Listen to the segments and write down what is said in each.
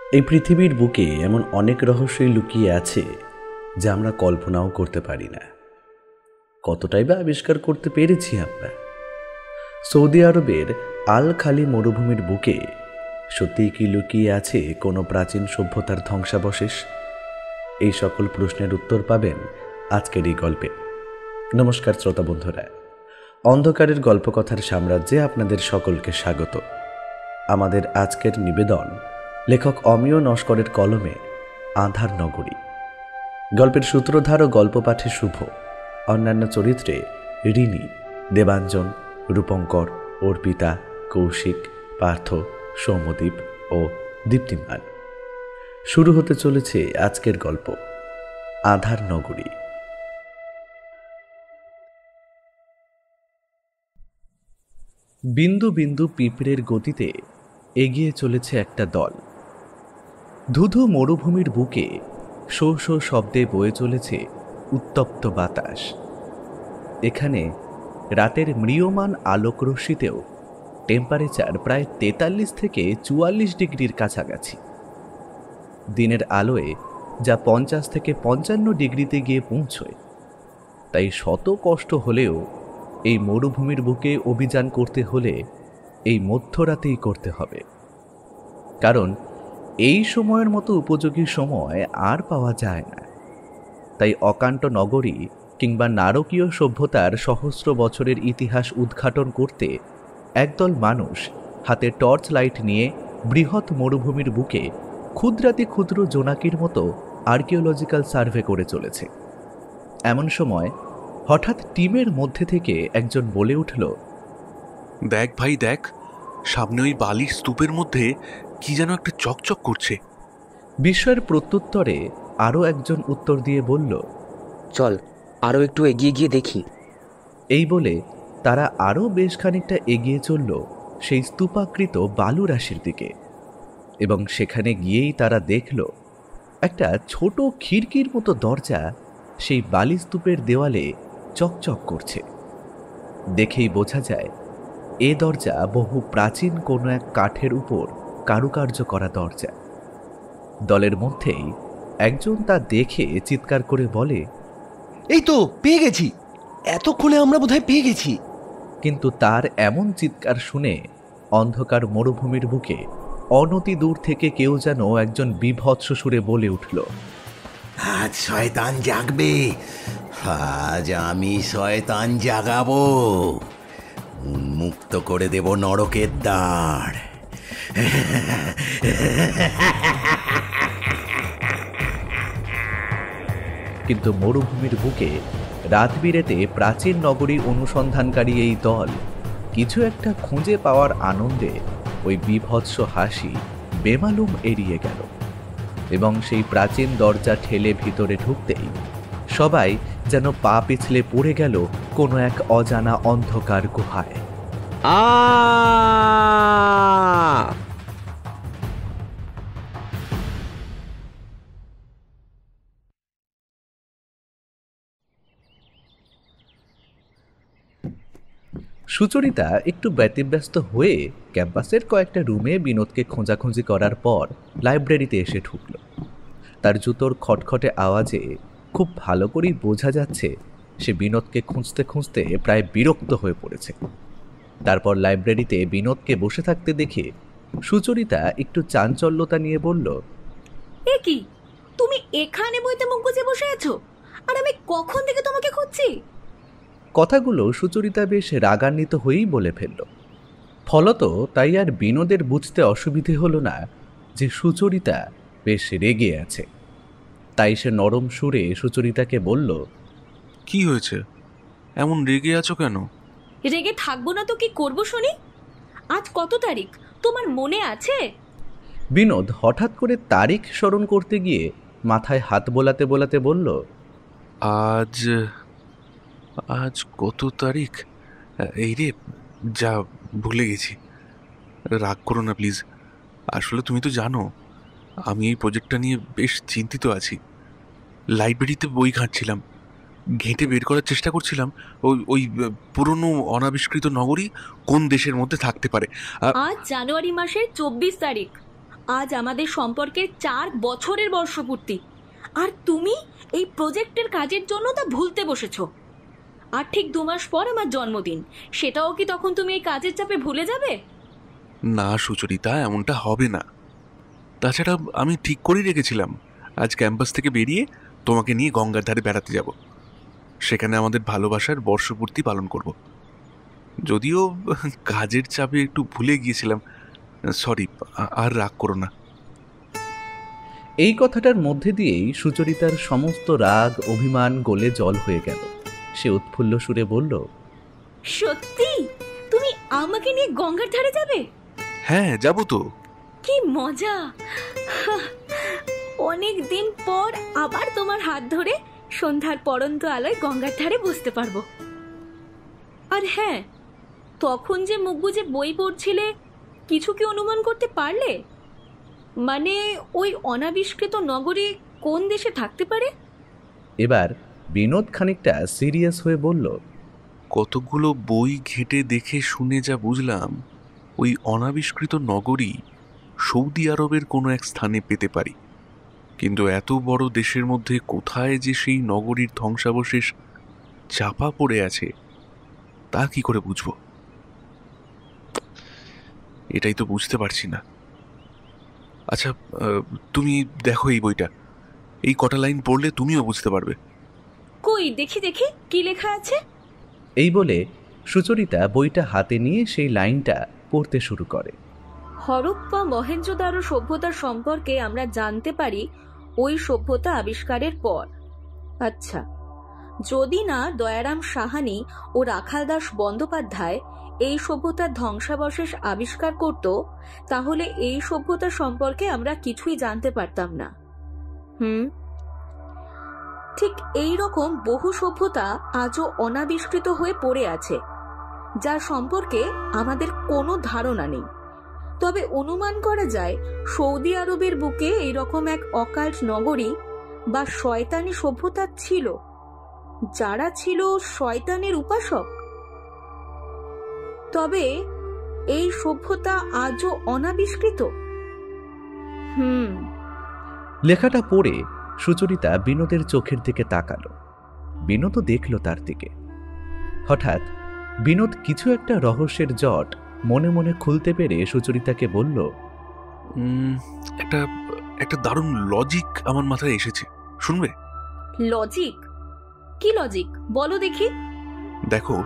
এই পৃথিবীর বুকে এমন অনেক রহস্যই লুকিয়ে আছে যা আমরা কল্পনাও করতে পারি না। কতটাই বা আবিষ্কার করতে পেরেছি আমরা। সৌদি আরবের আল খালি মরুভূমির বুকে সত্যিই কি লুকিয়ে আছে কোনো প্রাচীন সভ্যতার ধ্বংসাবশেষ? এই সকল প্রশ্নের উত্তর পাবেন আজকের এই গল্পে। নমস্কার শ্রোতা বন্ধুরা, অন্ধকারের গল্পকথার সাম্রাজ্যে আপনাদের সকলকে স্বাগত। আমাদের আজকের নিবেদন লেখক অমিয় নস্করের কলমে আঁধার নগরী। গল্পের সূত্রধার ও গল্প পাঠে শুভ, অন্যান্য চরিত্রে রিনি, দেবাঞ্জন, রূপঙ্কর, অর্পিতা, কৌশিক, পার্থ, সৌম্যদীপ ও দীপ্তিমান। শুরু হতে চলেছে আজকের গল্প আঁধার নগরী। বিন্দু বিন্দু পিঁপড়ের গতিতে এগিয়ে চলেছে একটা দল। ধুধু মরুভূমির বুকে শো শো শব্দে বয়ে চলেছে উত্তপ্ত বাতাস। এখানে রাতের ম্রিয়মান আলোকরশ্মিতেও টেম্পারেচার প্রায় 43 থেকে 44 ডিগ্রির কাছাকাছি। দিনের আলোয় যা 50 থেকে 55 ডিগ্রিতে গিয়ে পৌঁছয়। তাই শত কষ্ট হলেও এই মরুভূমির বুকে অভিযান করতে হলে এই মধ্যরাতেই করতে হবে, কারণ এই সময়ের মতো উপযোগী সময় আর পাওয়া যায় না। তাই অকান্ত নগরী কিংবা নারকীয় সভ্যতার সহস্র বছরের ইতিহাস উদ্ঘাটন করতে একদল মানুষ হাতে টর্চ লাইট নিয়ে বৃহৎ মরুভূমির বুকে ক্ষুদ্রাতি ক্ষুদ্র জোনাকির মতো আর্কিওলজিক্যাল সার্ভে করে চলেছে। এমন সময় হঠাৎ টিমের মধ্যে থেকে একজন বলে উঠল, দেখ ভাই দেখ, সামনে ওই বালির স্তূপের মধ্যে কি যেন একটা চকচক করছে। বিস্ময়ের প্রত্যুত্তরে আরও একজন উত্তর দিয়ে বলল, চল আরও একটু এগিয়ে গিয়ে দেখি। এই বলে তারা আরও বেশ খানিকটা এগিয়ে চলল সেই স্তূপাকৃত বালু রাশির দিকে, এবং সেখানে গিয়েই তারা দেখল একটা ছোট খিড়কির মতো দরজা সেই বালি স্তূপের দেওয়ালে চকচক করছে। দেখেই বোঝা যায় এ দরজা বহু প্রাচীন কোনো এক কাঠের উপর কারুকার্য করা দরজা। দলের মধ্যেই একজন তা দেখে চিৎকার করে বলে, এই তো পেয়ে গেছি, এতক্ষণে আমরা বোধহয় পেয়ে গেছি। কিন্তু তার এমন চিৎকার শুনে অন্ধকার মরুভূমির বুকে অনতি দূর থেকে কেউ যেন একজন বিভৎস সুরে বলে উঠল, আজ শয়তান জাগবে, আজ আমি শয়তান জাগাবো, উন্মুক্ত করে দেব নরকের দ্বার। কিন্তু মরুভূমির বুকে রাত বিরেতে প্রাচীন নগরী অনুসন্ধানকারী এই দল কিছু একটা খুঁজে পাওয়ার আনন্দে ওই বিভৎস হাসি বেমালুম এড়িয়ে গেল, এবং সেই প্রাচীন দরজা ঠেলে ভিতরে ঢুকতেই সবাই যেন পা পিছলে পড়ে গেল কোনো এক অজানা অন্ধকার গুহায়। সুচরিতা একটু ব্যতিব্যস্ত হয়ে ক্যাম্পাসের কয়েকটা রুমে বিনোদকে খোঁজাখুঁজি করার পর লাইব্রেরিতে এসে ঢুকল। তার জুতোর খটখটে আওয়াজে খুব ভালো করেই বোঝা যাচ্ছে সে বিনোদকে খুঁজতে খুঁজতে প্রায় বিরক্ত হয়ে পড়েছে। তারপর লাইব্রেরিতে বিনোদকে বসে থাকতে দেখে সুচরিতা একটু চাঞ্চল্যতা নিয়ে বলল, এ কি, তুমি এখানে বইতে মুখ গুজে বসে আছো, আর আমি কখন থেকে তোমাকে খুঁজছি। কথাগুলো সুচরিতা বেশ রাগান্বিত হয়েই বলে ফেলল। ফলত তাই আর বিনোদের বুঝতে অসুবিধে হলো না যে সুচরিতা বেশ রেগে আছে। তাই সে নরম সুরে সুচরিতাকে বলল, কি হয়েছে, এমন রেগে আছো কেন? রেগে থাকবো না তো কি করবো শুনি? আজ কত তারিখ তোমার মনে আছে? বিনোদ হঠাৎ করে তারিখ স্মরণ করতে গিয়ে মাথায় হাত বোলাতে বোলাতে বলল, আজ আজ কত তারিখ? এই রে, যা ভুলে গেছি। রাগ করো না প্লিজ, আসলে তুমি তো জানো আমি এই প্রজেক্টটা নিয়ে বেশ চিন্তিত আছি। লাইব্রেরিতে বই ঘাঁটছিলাম, ঘেঁটে বের করার চেষ্টা করছিলাম ওই পুরনো অনাবিষ্কৃত নগরী কোন দেশের মধ্যে থাকতে পারে। আজ জানুয়ারি মাসের 24 তারিখ, আজ আমাদের সম্পর্কের 4 বছরের বর্ষপূর্তি, আর তুমি এই প্রজেক্টের কাজের জন্য তা ভুলতে বসেছো। আর ঠিক 2 মাস পর আমার জন্মদিন, সেটাও কি তখন তুমি এই কাজের চাপে ভুলে যাবে? না সুচরিতা, এমনটা হবে না। তাছাড়া আমি ঠিক করেই রেখেছিলাম আজ ক্যাম্পাস থেকে বেরিয়ে তোমাকে নিয়ে গঙ্গার ধারে বেড়াতে যাব। সেখানে আমাদের ভালোবাসার বর্ষপূর্তি পালন করব। যদিও কাজের চাপে একটু ভুলে গিয়েছিলাম, সরি, আর রাগ করো না। এই কথাটার মধ্যে দিয়েই সুচরিতার সমস্ত রাগ অভিমান গলে জল হয়ে গেল। সে উৎফুল্ল সুরে বলল, সত্যি তুমি আমাকে নিয়ে গঙ্গার ধারে যাবে? হ্যাঁ, যাব তো। কি মজা! অনেক দিন পর আবার তোমার হাত ধরে সন্ধ্যার পড়ন্ত আলোয় গঙ্গার ধারে বসতে পারবো। আর হ্যাঁ, তখন যে মুখ বুজে বই পড়ছিলে, কিছু কি অনুমান করতে পারলে? মানে ওই অনাবিষ্কৃত নগরী কোন দেশে থাকতে পারে? এবার বিনোদ খানিকটা সিরিয়াস হয়ে বলল, কতগুলো বই ঘেঁটে দেখে শুনে যা বুঝলাম, ওই অনাবিষ্কৃত নগরী সৌদি আরবের কোনো এক স্থানে পেতে পারি। কিন্তু এত বড় দেশের মধ্যে কোথায় যে সেই নগরীর ধ্বংসাবশেষ চাপা পড়ে আছে তা কি করে বুঝবো? এটাই তো বুঝতে পারছি না। আচ্ছা, তুমি দেখো এই বইটা, এই কটা লাইন পড়লে তুমিও বুঝতে পারবে। কই দেখি দেখি কি লেখা আছে। এই বলে সুচরিতা বইটা হাতে নিয়ে সেই লাইনটা পড়তে শুরু করে। হরপ্পা মহেঞ্জোদারো সভ্যতার সম্পর্কে আমরা জানতে পারি ওই সভ্যতা আবিষ্কারের পর। আচ্ছা, যদি না দয়ারাম সাহানি ও রাখালদাস বন্দ্যোপাধ্যায় এই সভ্যতার ধ্বংসাবশেষ আবিষ্কার করত, তাহলে এই সভ্যতা সম্পর্কে আমরা কিছুই জানতে পারতাম না। ঠিক এই রকম বহু সভ্যতা আজও অনাবিষ্কৃত হয়ে পড়ে আছে, যার সম্পর্কে আমাদের কোনো ধারণা নেই। তবে অনুমান করা যায় সৌদি আরবের বুকে এইরকম এক অকাল্ট নগরী বা শয়তানি সভ্যতা ছিল, যারা ছিল শয়তানের উপাসক। তবে এই সভ্যতা আজও অনাবিষ্কৃত। লেখাটা পড়ে সুচরিতা বিনোদের চোখের দিকে তাকালো। বিনোদও দেখল তার দিকে। হঠাৎ বিনোদ কিছু একটা রহস্যের জট মনে মনে খুলতে পেরে সুচরিতাকে বলল, একটা দারুণ লজিক আমার মাথায় এসেছে, শুনবে? লজিক? কি লজিক বলো দেখি। দেখো,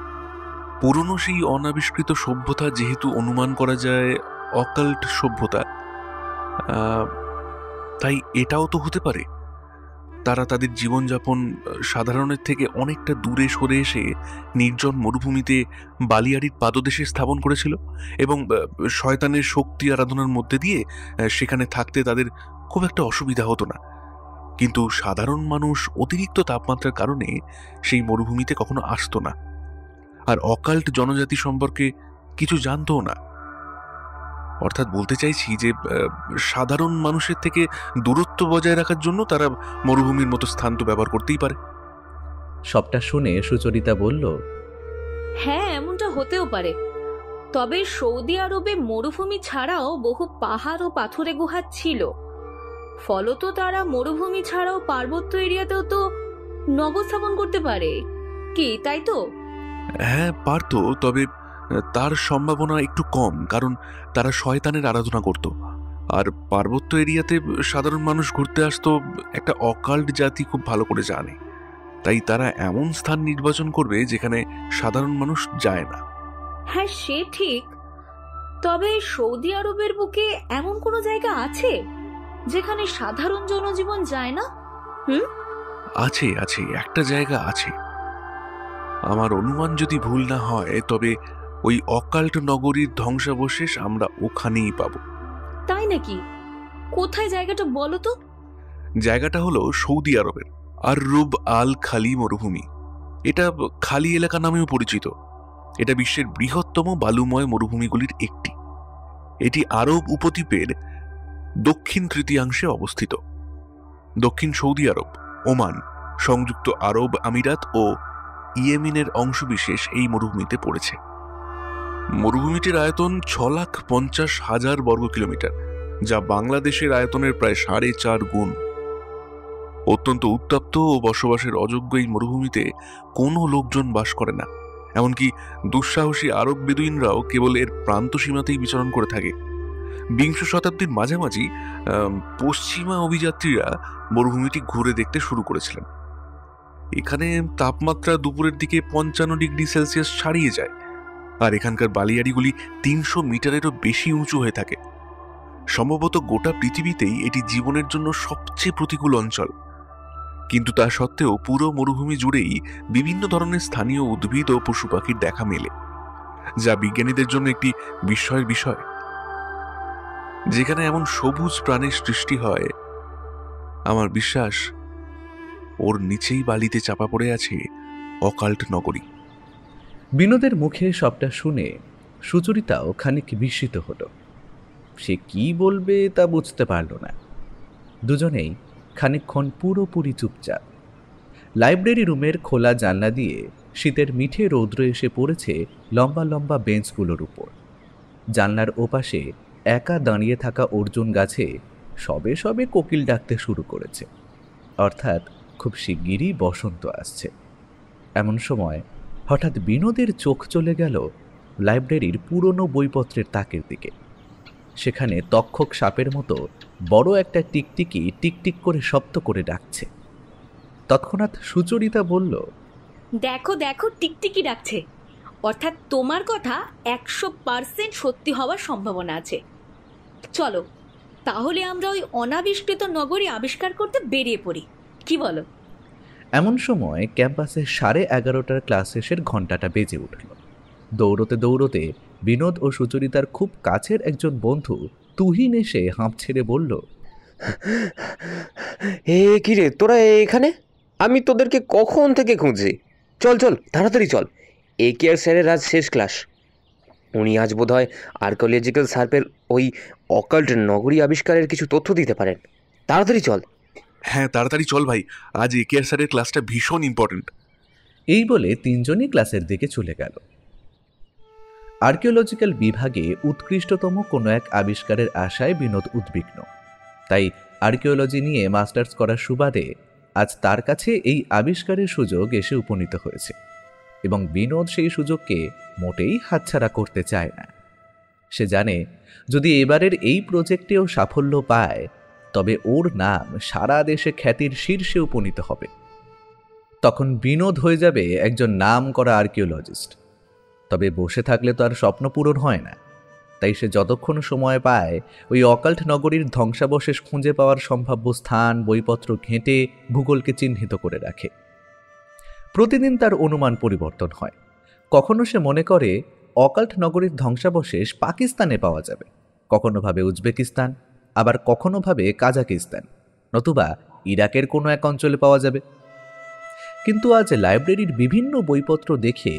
পুরনো সেই অনাবিষ্কৃত সভ্যতা যেহেতু অনুমান করা যায় অকাল্ট সভ্যতা, তাই এটাও তো হতে পারে তারা তাদের জীবনযাপন সাধারণের থেকে অনেকটা দূরে সরে এসে নির্জন মরুভূমিতে বালিয়াড়ির পাদদেশে স্থাপন করেছিল এবং শয়তানের শক্তি আরাধনার মধ্যে দিয়ে সেখানে থাকতে তাদের খুব একটা অসুবিধা হতো না। কিন্তু সাধারণ মানুষ অতিরিক্ত তাপমাত্রার কারণে সেই মরুভূমিতে কখনো আসতো না, আর অকাল্ট জনজাতি সম্পর্কে কিছু জানতও না। অর্থাৎ বলতে চাইছি যে সাধারণ মানুষের থেকে দূরত্ব বজায় রাখার জন্য তারা মরুভূমির মতো স্থান তো ব্যবহার করতেই পারে। সবটা শুনে সুচরিতা বলল, হ্যাঁ, এমনটা হতেও পারে। তবে সৌদি আরবে মরুভূমি ছাড়াও বহু পাহাড় ও পাথুরে গুহা ছিল, ফলত তারা মরুভূমি ছাড়াও পার্বত্য এরিয়াতেও তো নগর স্থাপন করতে পারে, কি তাই তো? হ্যাঁ, পারতো, তবে তার সম্ভাবনা একটু কম, কারণ তারা শয়তানের আরাধনা করত। আর পার্বত্য এরিয়াতে সাধারণ মানুষ ঘুরতে আসতো একটা অকাল্ট জাতি খুব ভালো করে জানে, তাই তারা এমন স্থান নির্বাচন করবে যেখানে সাধারণ মানুষ যায় না। হ্যাঁ, সে ঠিক। তবে সৌদি আরবের বুকে এমন কোনো জায়গা আছে যেখানে সাধারণ জনজীবন যায় না? আছে, একটা জায়গা আছে। আমার অনুমান যদি ভুল না হয়, তবে ওই অকাল্ট নগরীর ধ্বংসাবশেষ আমরা ওখানেই পাবো। তাই নাকি? কোথায় জায়গাটা বলো তো? জায়গাটা হলো সৌদি আরবের আর রুব আল খালি মরুভূমি। এটা খালি এলাকা নামেও পরিচিত। এটা বিশ্বের বৃহত্তম বালুময় মরুভূমিগুলির একটি। এটি আরব উপদ্বীপের দক্ষিণ তৃতীয়াংশে অবস্থিত। দক্ষিণ সৌদি আরব, ওমান, সংযুক্ত আরব আমিরাত ও ইয়েমেনের অংশবিশেষ এই মরুভূমিতে পড়েছে। মরুভূমিটির আয়তন 6,50,000 বর্গ কিলোমিটার যা বাংলাদেশের আয়তনের প্রায় 4.5 গুণ। অত্যন্ত উত্তপ্ত ও বসবাসের অযোগ্য এই মরুভূমিতে কোনো লোকজন বাস করে না। এমনকি দুঃসাহসী আরব বেদুইনরাও কেবল এর প্রান্ত সীমাতেই বিচরণ করে থাকে। বিংশ শতাব্দীর মাঝামাঝি পশ্চিমা অভিযাত্রীরা মরুভূমিটি ঘুরে দেখতে শুরু করেছিলেন। এখানে তাপমাত্রা দুপুরের দিকে 55 ডিগ্রি সেলসিয়াস ছাড়িয়ে যায়, আর এখানকার বালিয়াড়িগুলি 300 মিটারেরও বেশি উঁচু হয়ে থাকে। সম্ভবত গোটা পৃথিবীতেই এটি জীবনের জন্য সবচেয়ে প্রতিকূল অঞ্চল। কিন্তু তা সত্ত্বেও পুরো মরুভূমি জুড়েই বিভিন্ন ধরনের স্থানীয় উদ্ভিদ ও পশু পাখির দেখা মেলে, যা বিজ্ঞানীদের জন্য একটি বিস্ময়ের বিষয়। যেখানে এমন সবুজ প্রাণের সৃষ্টি হয়, আমার বিশ্বাস ওর নিচেই বালিতে চাপা পড়ে আছে অকাল্ট নগরী। বিনোদের মুখে সবটা শুনে সুচরিতাও খানিক বিস্মিত হলো। সে কি বলবে তা বুঝতে পারল না। দুজনেই খানিকক্ষণ পুরোপুরি চুপচাপ। লাইব্রেরি রুমের খোলা জানলা দিয়ে শীতের মিঠে রৌদ্র এসে পড়েছে লম্বা লম্বা বেঞ্চগুলোর উপর। জানলার ওপাশে একা দাঁড়িয়ে থাকা অর্জুন গাছে সবে সবে কোকিল ডাকতে শুরু করেছে, অর্থাৎ খুব শিগগিরই বসন্ত আসছে। এমন সময় হঠাৎ বিনোদের চোখ চলে গেল লাইব্রেরির পুরনো বইপত্রের তাকের দিকে। সেখানে তক্ষক সাপের মতো বড় একটা টিকটিকি টিকটিক করে শব্দ করে ডাকছে। তৎক্ষণাৎ সুচরিতা বলল, দেখো দেখো, টিকটিকি ডাকছে, অর্থাৎ তোমার কথা 100% সত্যি হওয়ার সম্ভাবনা আছে। চলো তাহলে আমরা ওই অনাবিষ্কৃত নগরী আবিষ্কার করতে বেরিয়ে পড়ি, কি বলো? এমন সময় ক্যাম্পাসে 11:30টার ক্লাস শেষের ঘণ্টাটা বেজে উঠল। দৌড়তে দৌড়তে বিনোদ ও সুচরিতার খুব কাছের একজন বন্ধু তুহিন এসে হাঁপ ছেড়ে বলল, কি রে তোরা এখানে? আমি তোদেরকে কখন থেকে খুঁজছি। চল চল তাড়াতাড়ি চল, AKR স্যারের আজ শেষ ক্লাস। উনি আজ বোধহয় আর্কিওলজিক্যাল সার্ভের ওই অকাল্ট নগরী আবিষ্কারের কিছু তথ্য দিতে পারেন। তাড়াতাড়ি চল। হ্যাঁ তাড়াতাড়ি চল ভাই, আজ AKR স্যারের ক্লাসটা ভীষণ ইম্পর্টেন্ট। এই বলে তিনজনই ক্লাসের দিকে চলে গেল। আর্কিওলজিক্যাল বিভাগে উৎকৃষ্টতম কোনো এক আবিষ্কারের আশায় বিনোদ উদ্বিগ্ন। তাই আর্কিওলজি নিয়ে মাস্টার্স করার সুবাদে আজ তার কাছে এই আবিষ্কারের সুযোগ এসে উপনীত হয়েছে, এবং বিনোদ সেই সুযোগকে মোটেই হাতছাড়া করতে চায় না। সে জানে যদি এবারের এই প্রজেক্টেও সাফল্য পায় তবে ওর নাম সারা দেশে খ্যাতির শীর্ষে উপনীত হবে। তখন বিনোদ হয়ে যাবে একজন নাম করা আর্কিওলজিস্ট। তবে বসে থাকলে তো আর স্বপ্ন পূরণ হয় না। তাই সে যতক্ষণ সময় পায় ওই অকাল্ট নগরীর ধ্বংসাবশেষ খুঁজে পাওয়ার সম্ভাব্য স্থান বইপত্র ঘেঁটে ভূগোলকে চিহ্নিত করে রাখে। প্রতিদিন তার অনুমান পরিবর্তন হয়। কখনো সে মনে করে অকাল্ট নগরীর ধ্বংসাবশেষ পাকিস্তানে পাওয়া যাবে, কখনো ভাবে উজবেকিস্তান, আবার কখনো ভাবে কাজাকিস্তান, নতুবা ইরাকের কোনো এক অঞ্চলে পাওয়া যাবে। কিন্তু আজ লাইব্রেরির বিভিন্ন বইপত্র দেখে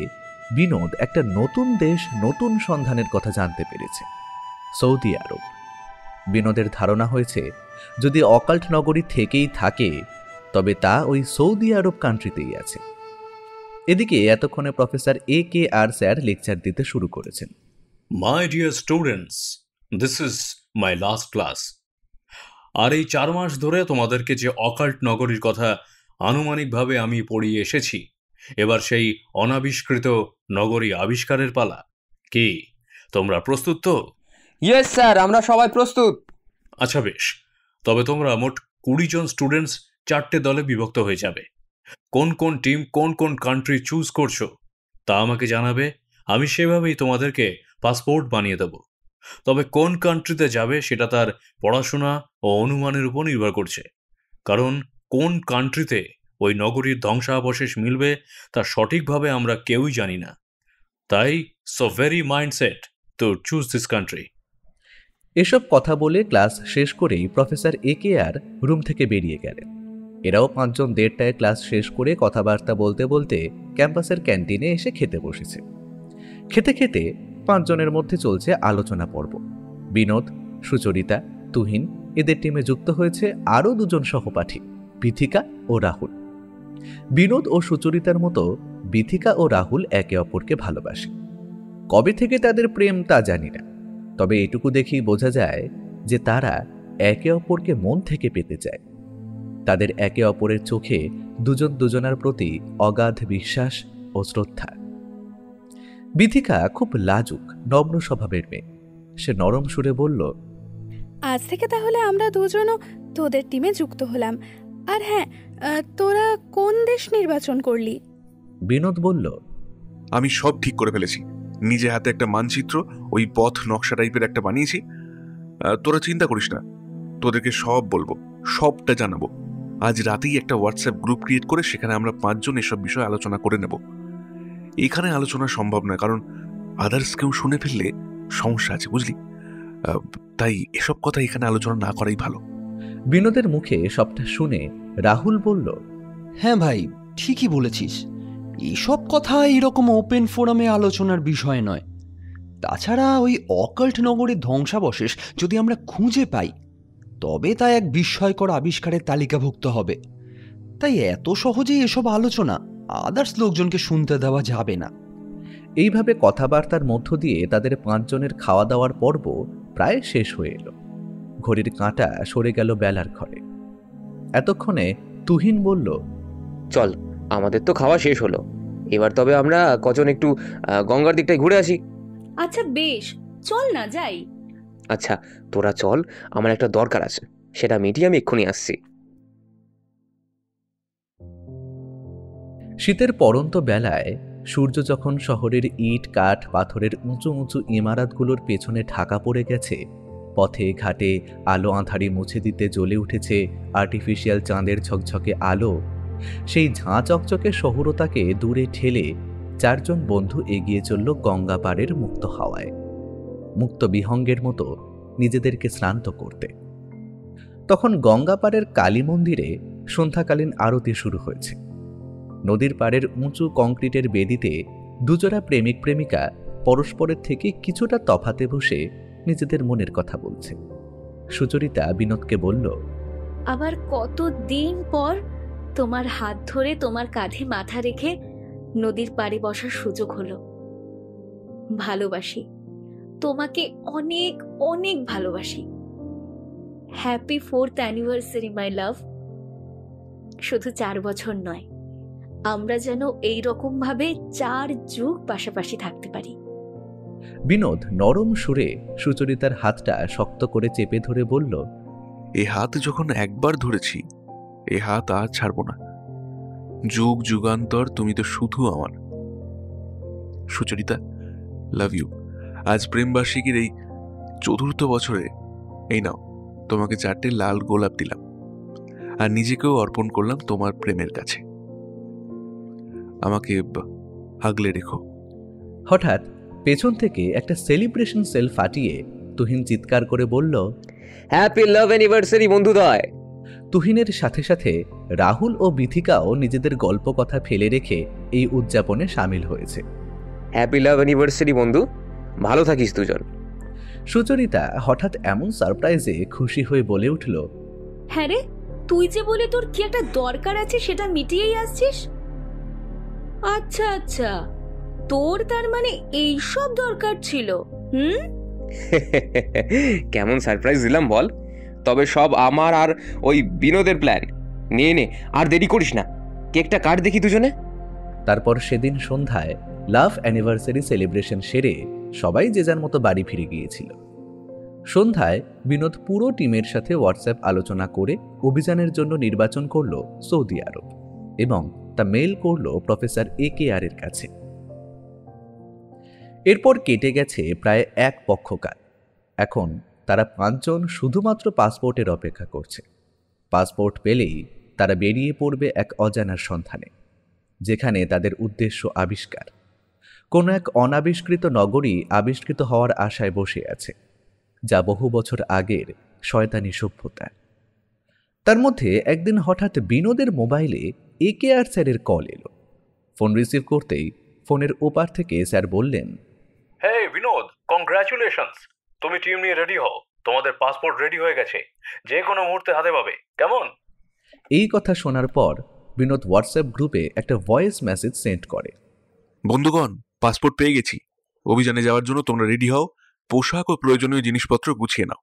বিনোদ একটা নতুন দেশ, নতুন সন্ধানের কথা জানতে পেরেছে, সৌদি আরব। বিনোদের ধারণা হয়েছে যদি অকাল্ট নগরী থেকেই থাকে তবে তা ওই সৌদি আরব কান্ট্রিতেই আছে। এদিকে এতক্ষণে প্রফেসর AKR স্যার লেকচার দিতে শুরু করেছেন। My dear students, this is my last class. আর এই 4 মাস ধরে তোমাদেরকে যে অকাল্ট নগরীর কথা আনুমানিকভাবে আমি পড়িয়ে এসেছি, এবার সেই অনাবিষ্কৃত নগরী আবিষ্কারের পালা। কি তোমরা প্রস্তুত তো? ইয়েস স্যার, আমরা সবাই প্রস্তুত। আচ্ছা বেশ, তবে তোমরা মোট 20 জন স্টুডেন্টস 4টে দলে বিভক্ত হয়ে যাবে। কোন কোন টিম কোন কোন কান্ট্রি চুজ করছো তা আমাকে জানাবে। আমি সেভাবেই তোমাদেরকে পাসপোর্ট বানিয়ে দেব। তবে কোন কান্ট্রিতে যাবে সেটা তার পড়াশোনা ও অনুমানের উপর নির্ভর করছে, কারণ কোন কান্ট্রিতে ওই নগরীর ধ্বংসাবশেষ মিলবে তা সঠিকভাবে আমরা কেউই জানি না। তাই so very mindset to choose this country. এসব কথা বলে ক্লাস শেষ করেই প্রফেসর AKR রুম থেকে বেরিয়ে গেলেন। এরাও 5 জন 1:30টায় ক্লাস শেষ করে কথাবার্তা বলতে বলতে ক্যাম্পাসের ক্যান্টিনে এসে খেতে বসেছে। খেতে খেতে 5 জনের মধ্যে চলছে আলোচনা পর্ব। বিনোদ, সুচরিতা, তুহিন, এদের টিমে যুক্ত হয়েছে আরও 2 জন সহপাঠী, বিথিকা ও রাহুল। বিনোদ ও সুচরিতার মতো বিথিকা ও রাহুল একে অপরকে ভালোবাসে। কবে থেকে তাদের প্রেম তা জানি না, তবে এটুকু দেখেই বোঝা যায় যে তারা একে অপরকে মন থেকে পেতে চায়। তাদের একে অপরের চোখে দুজন দুজনার প্রতি অগাধ বিশ্বাস ও শ্রদ্ধা। বিথিকা খুব লাজুক নম্র স্বভাবের মেয়ে। সে নরম সুরে বলল, আজ থেকে তাহলে আমরা দুজনও তোদের টিমে যুক্ত হলাম। আর হ্যাঁ, তোরা কোন দেশ নির্বাচন করলি? বিনোদ বলল, আমি সব ঠিক করে ফেলেছি। নিজে হাতে একটা মানচিত্র, ওই পথ নকশা টাইপের একটা বানিয়েছি। তোরা চিন্তা করিস না, তোদেরকে সব বলবো, সবটা জানাবো। আজ রাতেই একটা হোয়াটসঅ্যাপ গ্রুপ ক্রিয়েট করে সেখানে আমরা 5 জন এসব বিষয়ে আলোচনা করে নেব। এখানে আলোচনা সম্ভব নয়, কারণ আদার্স কেউ শুনে ফেললে সমস্যা আছে, বুঝলি? তাই এসব কথা এখানে আলোচনা না করাই ভালো। বিনোদের মুখে সবটা শুনে রাহুল বলল, হ্যাঁ ভাই, ঠিকই বলেছিস। এসব কথা এরকম ওপেন ফোরামে আলোচনার বিষয় নয়। তাছাড়া ওই অকাল্ট নগরের ধ্বংসাবশেষ যদি আমরা খুঁজে পাই, তবে তা এক বিস্ময়কর আবিষ্কারের তালিকাভুক্ত হবে। তাই এত সহজেই এসব আলোচনা আদার্স লোকজনকে শুনতে দেওয়া যাবে না। এইভাবে কথাবার্তার মধ্য দিয়ে তাদের 5 জনের খাওয়া দাওয়ার পর্ব প্রায় শেষ হয়ে এলো। ঘড়ির কাঁটা সরে গেল বেলার ঘরে। এতক্ষণে তুহিন বলল, চল, আমাদের তো খাওয়া শেষ হলো, এবার তবে আমরা কজন একটু গঙ্গার দিকটায় ঘুরে আসি। আচ্ছা বেশ, চল না যাই। আচ্ছা তোরা চল, আমার একটা দরকার আছে, সেটা মিটিয়ে আমি এক্ষুনি আসছি। শীতের পড়ন্ত বেলায় সূর্য যখন শহরের ইট কাঠ পাথরের উঁচু উঁচু ইমারতগুলোর পেছনে ঢাকা পড়ে গেছে, পথে ঘাটে আলো আঁধারি মুছে দিতে জ্বলে উঠেছে আর্টিফিশিয়াল চাঁদের ঝকঝকে আলো, সেই ঝাঁ চকচকে শহুরতাকে দূরে ঠেলে 4 জন বন্ধু এগিয়ে চলল গঙ্গা পাড়ের মুক্ত হাওয়ায়, মুক্ত বিহঙ্গের মতো নিজেদেরকে শ্রান্ত করতে। তখন গঙ্গা পাড়ের কালী মন্দিরে সন্ধ্যাকালীন আরতি শুরু হয়েছে। নদীর পাড়ের উঁচু কংক্রিটের বেদিতে দুজোড়া প্রেমিক প্রেমিকা পরস্পরের থেকে কিছুটা তফাতে বসে নিজেদের মনের কথা বলছে। সুচরিতা বিনোদকে বলল, আবার কতদিন পর তোমার হাত ধরে তোমার কাঁধে মাথা রেখে নদীর পাড়ে বসার সুযোগ হলো। ভালোবাসি তোমাকে, অনেক অনেক ভালোবাসি। হ্যাপি 4th অ্যানিভার্সারি মাই লাভ। শুধু 4 বছর নয়, আমরা যেন এই রকম ভাবে 4 যুগ পাশাপাশি থাকতে পারি। বিনোদ নরম সুরে সুচরিতার হাতটা শক্ত করে চেপে ধরে বলল, এ হাত যখন একবার ধরেছি, এ হাত আর ছাড়বো না। যুগ যুগান্তর তুমি তো শুধু আমার। Sucharita, love you. আজ প্রেমবার্ষিকীর এই 4th বছরে এই নাও, তোমাকে 4টে লাল গোলাপ দিলাম, আর নিজেকেও অর্পণ করলাম তোমার প্রেমের কাছে। আমাকে আগলে রেখো। হঠাৎ পেছন থেকে একটা সেলিব্রেশন সেল ফাটিয়ে তুহিন চিৎকার করে বলল, হ্যাপি লাভ অ্যানিভার্সারি বন্ধুদয়। তুহিনের সাথে সাথে রাহুল ও বিথিকাও নিজেদের গল্প কথা ফেলে রেখে এই উদযাপনে সামিল হয়েছে। হ্যাপি লাভ অ্যানিভার্সারি বন্ধু, ভালো থাকিস দুজন। সুচরিতা হঠাৎ এমন সারপ্রাইজে খুশি হয়ে বলে উঠল, হ্যাঁ রে, তুই যে বলে তোর কি একটা দরকার আছে সেটা মিটিয়েই আসছিস। আচ্ছা আচ্ছা, তোর তার মানে এই সব দরকার ছিল। কেমন সারপ্রাইজ দিলাম বল? তবে সব আমার আর ওই বিনোদের প্ল্যান। নে নে, আর দেরি করিস না, কেকটা কাট দেখি দুজনে। তারপর সেদিন সন্ধ্যায় লাভ অ্যানিভার্সারি সেলিব্রেশন সেরে সবাই যে যার মতো বাড়ি ফিরে গিয়েছিল। সন্ধ্যায় বিনোদ পুরো টিমের সাথে হোয়াটসঅ্যাপ আলোচনা করে অভিযানের জন্য নির্বাচন করল সৌদি আরব এবং তা মেইল করল প্রফেসর AKR এর কাছে। এরপর কেটে গেছে প্রায় 1 পক্ষকাল। এখন তারা 5 জন শুধুমাত্র পাসপোর্টের অপেক্ষা করছে। পাসপোর্ট পেলেই তারা বেরিয়ে পড়বে এক অজানার সন্ধানে, যেখানে তাদের উদ্দেশ্য আবিষ্কার। কোনো এক অনাবিষ্কৃত নগরী আবিষ্কৃত হওয়ার আশায় বসে আছে, যা বহু বছর আগের শয়তানি সভ্যতা। তার মধ্যে একদিন হঠাৎ বিনোদের মোবাইলে AKR স্যারের কল এলো। ফোন রিসিভ করতেই ফোনের ওপার থেকে স্যার বললেন, হে বিনোদ, কংগ্রাচুলেশনস, তুমি টিম নিয়ে রেডি হও। তোমাদের পাসপোর্ট রেডি হয়ে গেছে, যে কোনো মুহূর্তে হাতে পাবে, কেমন? এই কথা শোনার পর বিনোদ হোয়াটসঅ্যাপ গ্রুপে একটা ভয়েস মেসেজ সেন্ড করে, বন্ধুগণ, পাসপোর্ট পেয়ে গেছি। অভিযানে যাওয়ার জন্য তোমরা রেডি হও, পোশাক ও প্রয়োজনীয় জিনিসপত্র গুছিয়ে নাও।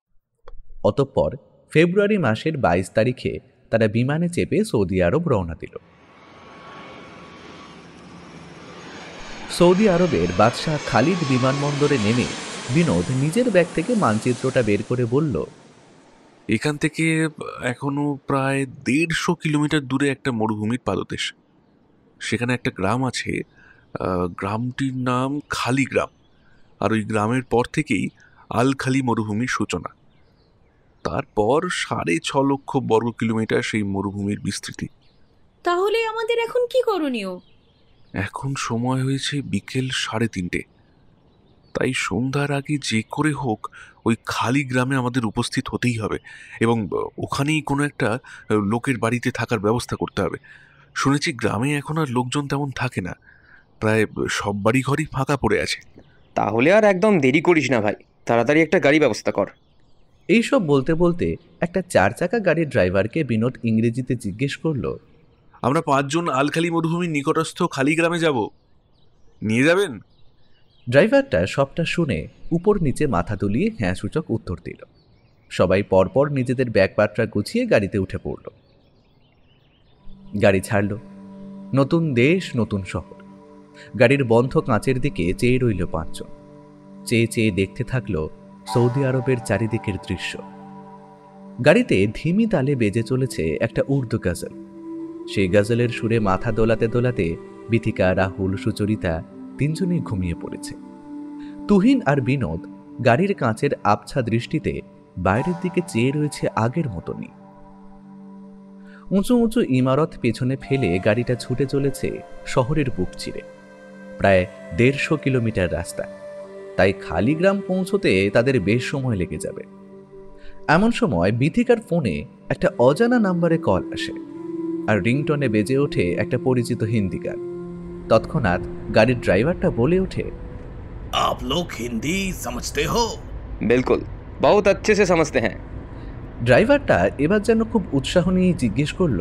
অতঃপর ফেব্রুয়ারি মাসের 22 তারিখে তারা বিমানে চেপে সৌদি আরব রওনা দিল। সৌদি আরবের বাদশাহ খালিদ বিমানবন্দরে নেমে বিনোদ নিজের ব্যাগ থেকে মানচিত্রটা বের করে বলল, এখান থেকে এখনো প্রায় 150 কিলোমিটার দূরে একটা মরুভূমির পাদদেশ। সেখানে একটা গ্রাম আছে, গ্রামটির নাম খালি গ্রাম। আর ওই গ্রামের পর থেকেই আল খালি মরুভূমির সূচনা। তারপর 6.5 লক্ষ বর্গ কিলোমিটার সেই মরুভূমির বিস্তৃতি। তাহলে আমাদের এখন কি করণীয়? এখন সময় হয়েছে বিকেল 3:30। তাই সন্ধ্যার আগে যে করে হোক ওই খালি গ্রামে আমাদের উপস্থিত হতেই হবে এবং ওখানেই কোনো একটা লোকের বাড়িতে থাকার ব্যবস্থা করতে হবে। শুনেছি গ্রামে এখন আর লোকজন তেমন থাকে না, প্রায় সব বাড়ি ঘরই ফাঁকা পড়ে আছে। তাহলে আর একদম দেরি করিস না ভাই, তাড়াতাড়ি একটা গাড়ি ব্যবস্থা কর। এইসব বলতে বলতে একটা 4 চাকা গাড়ির ড্রাইভারকে বিনোদ ইংরেজিতে জিজ্ঞেস করল, আমরা 5 জন আলখালি মরুভূমির নিকটস্থ খালি গ্রামে যাব, নিয়ে যাবেন? ড্রাইভারটা সবটা শুনে উপর নিচে মাথা দুলিয়ে হ্যাঁ সূচক উত্তর দিল। সবাই পরপর নিজেদের ব্যাগপাত্রা গুছিয়ে গাড়িতে উঠে পড়ল। গাড়ি ছাড়ল। নতুন দেশ, নতুন শহর। গাড়ির বন্ধ কাঁচের দিকে চেয়ে রইল 5 জন। চেয়ে চেয়ে দেখতে থাকল সৌদি আরবের চারিদিকের দৃশ্য। গাড়িতে ধিমি তালে বেজে চলেছে একটা উর্দু গজল। সেই গজলের সুরে মাথা দোলাতে দোলাতে বিথিকা, রাহুল, সুচরিতা 3 জনই ঘুমিয়ে পড়েছে। তুহিন আর বিনোদ গাড়ির কাঁচের আবছা দৃষ্টিতে বাইরের দিকে চেয়ে রয়েছে আগের মতনই। উঁচু উঁচু ইমারত পেছনে ফেলে গাড়িটা ছুটে চলেছে শহরের বুক চিরে। প্রায় 150 কিলোমিটার রাস্তা, তাই খালি গ্রাম পৌঁছতে তাদের বেশ সময় লেগে যাবে। এমন সময় বিথিকার ফোনে একটা অজানা নাম্বারে কল আসে আর রিংটনে বেজে ওঠে একটা পরিচিত হিন্দি গান। তৎক্ষণাৎ গাড়ির ড্রাইভারটা বলে ওঠে, आप लोग हिंदी समझते हो? बिल्कुल, बहुत अच्छे से समझते हैं। ড্রাইভারটা এবার যেন খুব উৎসাহ নিয়ে জিজ্ঞেস করল,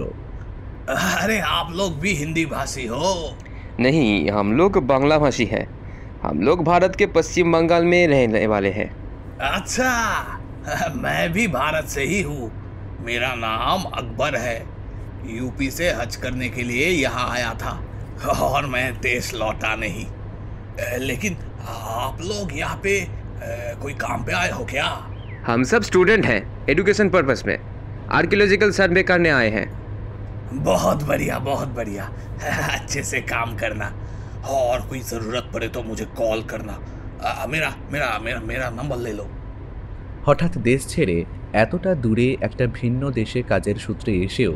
अरे आप लोग भी हिंदी भाषी हो? नहीं, हम लोग बांग्ला भाषी हैं। हम लोग भारत के पश्चिम बंगाल में रहने वाले हैं। अच्छा, मैं भी भारत से ही हूँ। मेरा नाम अकबर है। यूपी से हज करने के लिए यहाँ आया था और मैं देश लौटा नहीं। लेकिन आप लोग यहाँ पे कोई काम पे आए हो क्या? हम सब स्टूडेंट हैं, एजुकेशन पर्पस में आर्कियोलॉजिकल सर्वे करने आए हैं। बहुत बढ़िया, बहुत बढ़िया। अच्छे से काम करना और कोई ज़रूरत पड़े तो मुझे कॉल करना। मेरा मेरा मेरा मेरा नंबर ले लो। হঠাৎ দেশ ছেড়ে এতটা দূরে একটা ভিন্ন দেশে কাজের সূত্রে এসেও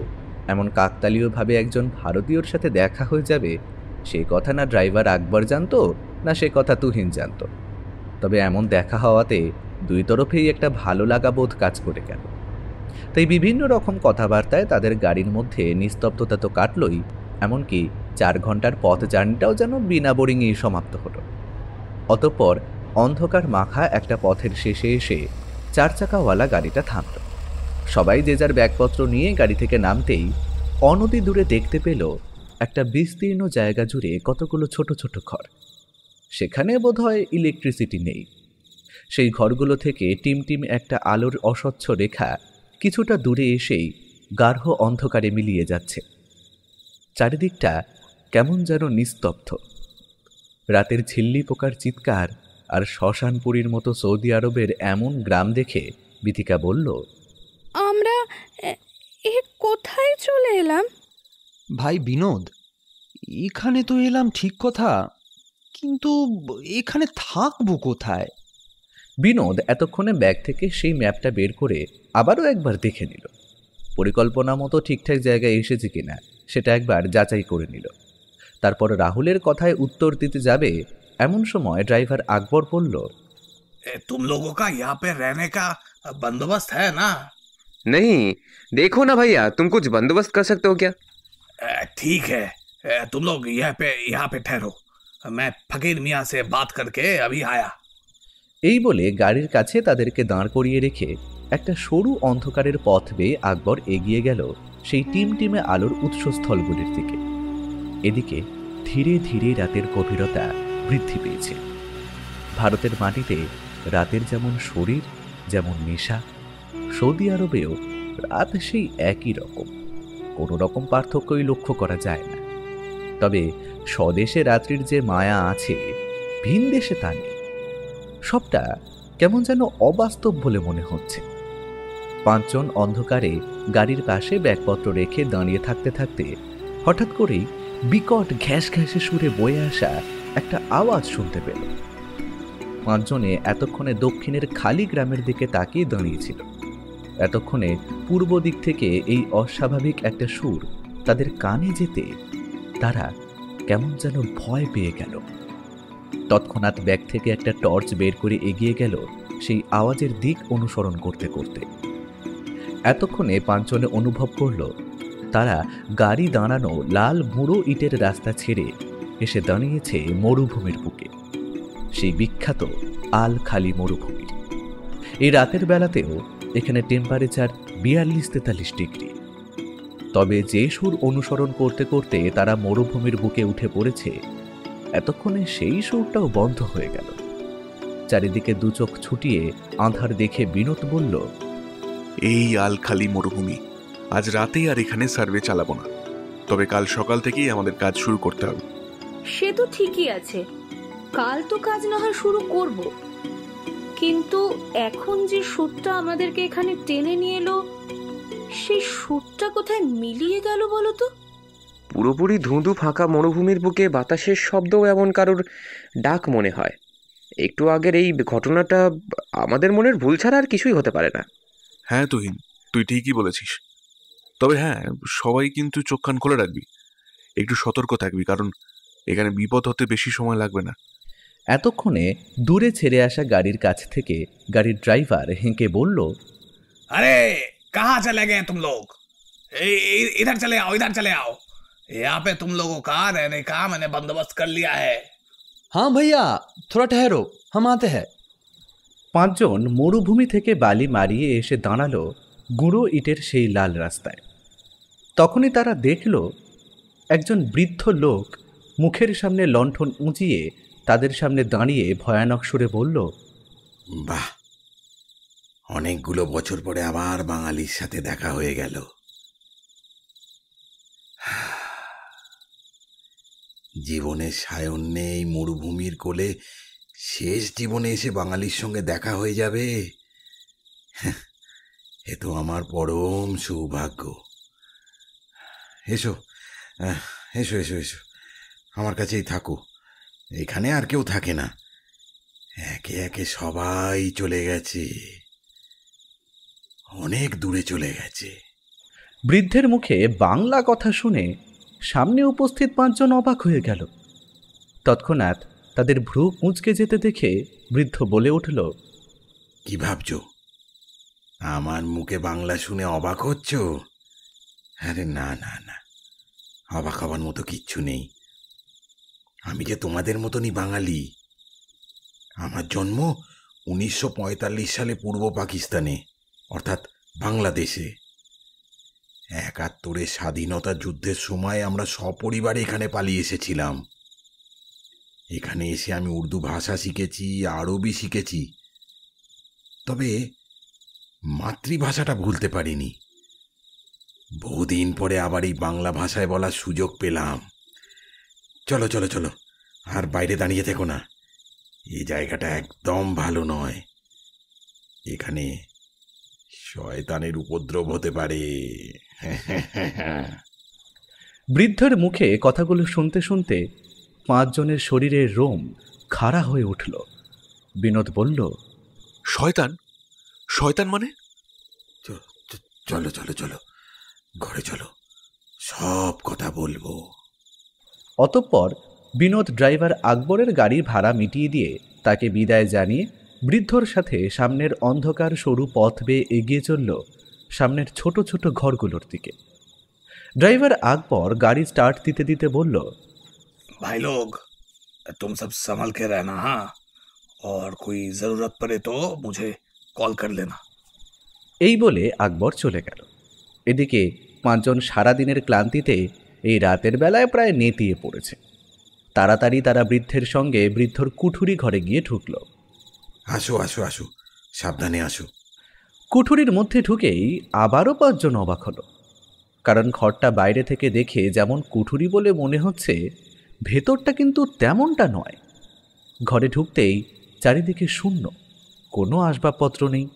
এমন কাকতালীয়ভাবে একজন ভারতীয়র সাথে দেখা হয়ে যাবে, সে কথা না ড্রাইভার আকবর জানতো না সে কথা তুহিন জানত। তবে এমন দেখা হওয়াতে দুই তরফেই একটা ভালো লাগা বোধ কাজ করে গেল। তাই বিভিন্ন রকম কথাবার্তায় তাদের গাড়ির মধ্যে নিস্তব্ধতা তো কাটলই, এমনকি 4 ঘন্টার পথ জার্নিটাও যেন বিনা বোরিংয়েই সমাপ্ত হলো। অতঃপর অন্ধকার মাখা একটা পথের শেষে এসে 4 চাকাওয়ালা গাড়িটা থামল। সবাই যে যার ব্যাগপত্র নিয়ে গাড়ি থেকে নামতেই অনতি দূরে দেখতে পেল একটা বিস্তীর্ণ জায়গা জুড়ে কতগুলো ছোট ছোট ঘর। সেখানে বোধহয় ইলেকট্রিসিটি নেই। সেই ঘরগুলো থেকে টিমটিম একটা আলোর অস্বচ্ছ রেখা কিছুটা দূরে এসেই গাঢ় অন্ধকারে মিলিয়ে যাচ্ছে। চারিদিকটা কেমন যেন নিস্তব্ধ। রাতের ঝিল্লি পোকার চিৎকার আর শ্মশানপুরীর মতো সৌদি আরবের এমন গ্রাম দেখে বিথিকা বলল, আমরা কোথায় চলে এলাম? ভাই বিনোদ, এখানে তো এলাম ঠিক কথা, কিন্তু এখানে থাকবো কোথায়? বিনোদ এতক্ষণে ব্যাগ থেকে সেই ম্যাপটা বের করে আবারও একবার দেখে নিল। পরিকল্পনা মতো ঠিকঠাক জায়গায় এসেছে কিনা সেটা একবার যাচাই করে নিল। তারপর রাহুলের কথায় উত্তর দিতে যাবে এমন সময় ড্রাইভার আকবর বলল, तुम लोगों का यहाँ पे रहने का बंदोबस्त है ना? नहीं, देखो ना भैया, तुम कुछ बंदोबस्त कर सकते हो क्या? ठीक है, तुम लोग यहाँ पे ठहरो। मैं फकीर मियाँ से बात करके अभी आया। এই বলে গাড়ির কাছে তাদেরকে দাঁড় করিয়ে রেখে একটা সরু অন্ধকারের পথ বেয়ে আকবর এগিয়ে গেল সেই টিমটিমে আলোর উৎসস্থলগুলির দিকে। এদিকে ধীরে ধীরে রাতের গভীরতা বৃদ্ধি পেয়েছে। ভারতের মাটিতে রাতের যেমন শরীর, যেমন নেশা, সৌদি আরবেও রাত সেই একই রকম, কোনো রকম পার্থক্যই লক্ষ্য করা যায় না। তবে স্বদেশে রাত্রির যে মায়া আছে, ভিন দেশে তা নেই। সবটা কেমন যেন অবাস্তব বলে মনে হচ্ছে। পাঁচজন অন্ধকারে গাড়ির পাশে ব্যাগপত্র রেখে দাঁড়িয়ে থাকতে থাকতে হঠাৎ করেই বিকট ঘ্যাস ঘ্যাসে সুরে বয়ে আসা একটা আওয়াজ শুনতে পেল। পাঁচজনে এতক্ষণে দক্ষিণের খালি গ্রামের দিকে তাকিয়ে দাঁড়িয়েছিল। এতক্ষণে পূর্ব দিক থেকে এই অস্বাভাবিক একটা সুর তাদের কানে যেতে তারা কেমন যেন ভয় পেয়ে গেল। তৎক্ষণাৎ ব্যাগ থেকে একটা টর্চ বের করে এগিয়ে গেল সেই আওয়াজের দিক অনুসরণ করতে করতে। এতক্ষণে পাঁচজনে অনুভব করল তারা গাড়ি দাঁড়ানো লাল মুড়ো ইটের রাস্তা ছেড়ে এসে দাঁড়িয়েছে মরুভূমির বুকে, সেই বিখ্যাত আল খালি মরুভূমির। এই রাতের বেলাতেও এখানে টেম্পারেচার 42-43 ডিগ্রি। তবে যে সুর অনুসরণ করতে করতে তারা মরুভূমির বুকে উঠে পড়েছে, এতক্ষণে সেই সুরটাও বন্ধ হয়ে গেল। চারিদিকে দু চোখ ছুটিয়ে আঁধার দেখে বিনোদ বলল, এই আল খালি মরুভূমি, আজ রাতেই আর এখানে সার্ভে চালাবো না, তবে কাল সকাল থেকেই আমাদের কাজ শুরু করতে হবে। সে তো ঠিকই আছে, কাল তো কাজ না হয় শুরু করব, কিন্তু এখন যে সুরটা আমাদেরকে এখানে টেনে নিয়ে এলো, সেই সুরটা কোথায় মিলিয়ে গেল বলো তো? পুরোপুরি ধুঁধু ফাঁকা মরুভূমির বুকে বাতাসের শব্দও এমন কারোর ডাক মনে হয়। একটু আগের এই ঘটনাটা আমাদের মনের ভুল ছাড়া আর কিছুই হতে পারে না। হ্যাঁ তুহিন, তুই ঠিকই বলেছিস। তবে হ্যাঁ, সবাই কিন্তু চোখ কান খোলা রাখবি, একটু সতর্ক থাকবি, কারণ এখানে বিপদ হতে বেশি সময় লাগবে না। এতক্ষণে দূরে ছেড়ে আসা গাড়ির কাছ থেকে গাড়ির ড্রাইভার হেঁকে বলল, अरे कहाँ चले गए तुम लोग? इधर चले आओ, इधर चले आओ। यहाँ पे तुम लोगों का रहने का मैंने बंदोबस्त कर लिया है। हाँ भैया, थोड़ा ठहरो, हम आते हैं। পাঁচজন মরুভূমি থেকে বালি মারিয়ে এসে দাঁড়ালো গুঁড়ো ইটের সেই লাল রাস্তায়। তখনই তারা দেখল একজন বৃদ্ধ লোক মুখের সামনে লণ্ঠন উঁচিয়ে তাদের সামনে দাঁড়িয়ে ভয়ানক সুরে বলল, বাহ, অনেকগুলো বছর পরে আবার বাঙালির সাথে দেখা হয়ে গেল। জীবনের সায়ন্যে এই মরুভূমির কোলে শেষ জীবনে এসে বাঙালির সঙ্গে দেখা হয়ে যাবে, এ তো আমার পরম সৌভাগ্য। এসো এসো এসো এসো, আমার কাছেই থাকো, এখানে আর কেউ থাকে না, একে একে সবাই চলে গেছে, অনেক দূরে চলে গেছে। বৃদ্ধের মুখে বাংলা কথা শুনে সামনে উপস্থিত পাঁচজন অবাক হয়ে গেল। তৎক্ষণাৎ তাদের ভ্রু কুঁচকে যেতে দেখে বৃদ্ধ বলে উঠল, কি ভাবছো, আমার মুখে বাংলা শুনে অবাক হচ্ছ? আরে না না না, অবাক হবার মতো কিচ্ছু নেই। আমি যে তোমাদের মতনই বাঙালি। আমার জন্ম 1945 সালে পূর্ব পাকিস্তানে, অর্থাৎ বাংলাদেশে। 71-এর স্বাধীনতা যুদ্ধের সময় আমরা সপরিবারে এখানে পালিয়ে এসেছিলাম। এখানে এসে আমি উর্দু ভাষা শিখেছি, আরবি শিখেছি, তবে মাতৃভাষাটা ভুলতে পারিনি। বহুদিন পরে আবার এই বাংলা ভাষায় বলার সুযোগ পেলাম। চলো চলো চলো, আর বাইরে দাঁড়িয়ে থেকো না, এই জায়গাটা একদম ভালো নয়, এখানে শয়তানের উপদ্রব হতে পারে। বৃদ্ধের মুখে কথাগুলো শুনতে শুনতে পাঁচজনের শরীরের রোম খাড়া হয়ে উঠল। বিনোদ বলল, শয়তান? শয়তান মানে? চলো চলো চলো, ঘরে চলো, সব কথা বলবো। অতঃপর বিনোদ ড্রাইভার আকবরের গাড়ির ভাড়া মিটিয়ে দিয়ে তাকে বিদায় জানিয়ে বৃদ্ধর সাথে সামনের অন্ধকার সরু পথ বেয়ে এগিয়ে চলল সামনের ছোট ছোট ঘরগুলোর দিকে। ড্রাইভার আকবর গাড়ি স্টার্ট দিতে দিতে বলল, भाई लोग तुम सब संभल के रहना, हाँ, और कोई जरूरत पड़े तो मुझे कॉल कर लेना। এই বলে আকবর চলে গেল। এদিকে পাঁচজন সারাদিনের ক্লান্তিতে এই রাতের বেলায় প্রায় নেতিয়ে পড়েছে। তাড়াতাড়ি তারা বৃদ্ধের সঙ্গে বৃদ্ধর কুঠুরি ঘরে গিয়ে ঢুকল। আসো আসো আসো, সাবধানে আসো। কুঠুরির মধ্যে ঢুকেই আবারও 5 জন অবাক হলো, কারণ ঘরটা বাইরে থেকে দেখে যেমন কুঠুরি বলে মনে হচ্ছে, ভেতরটা কিন্তু তেমনটা নয়। ঘরে ঢুকতেই চারিদিকে শূন্য, কোনো আসবাবপত্র নেই।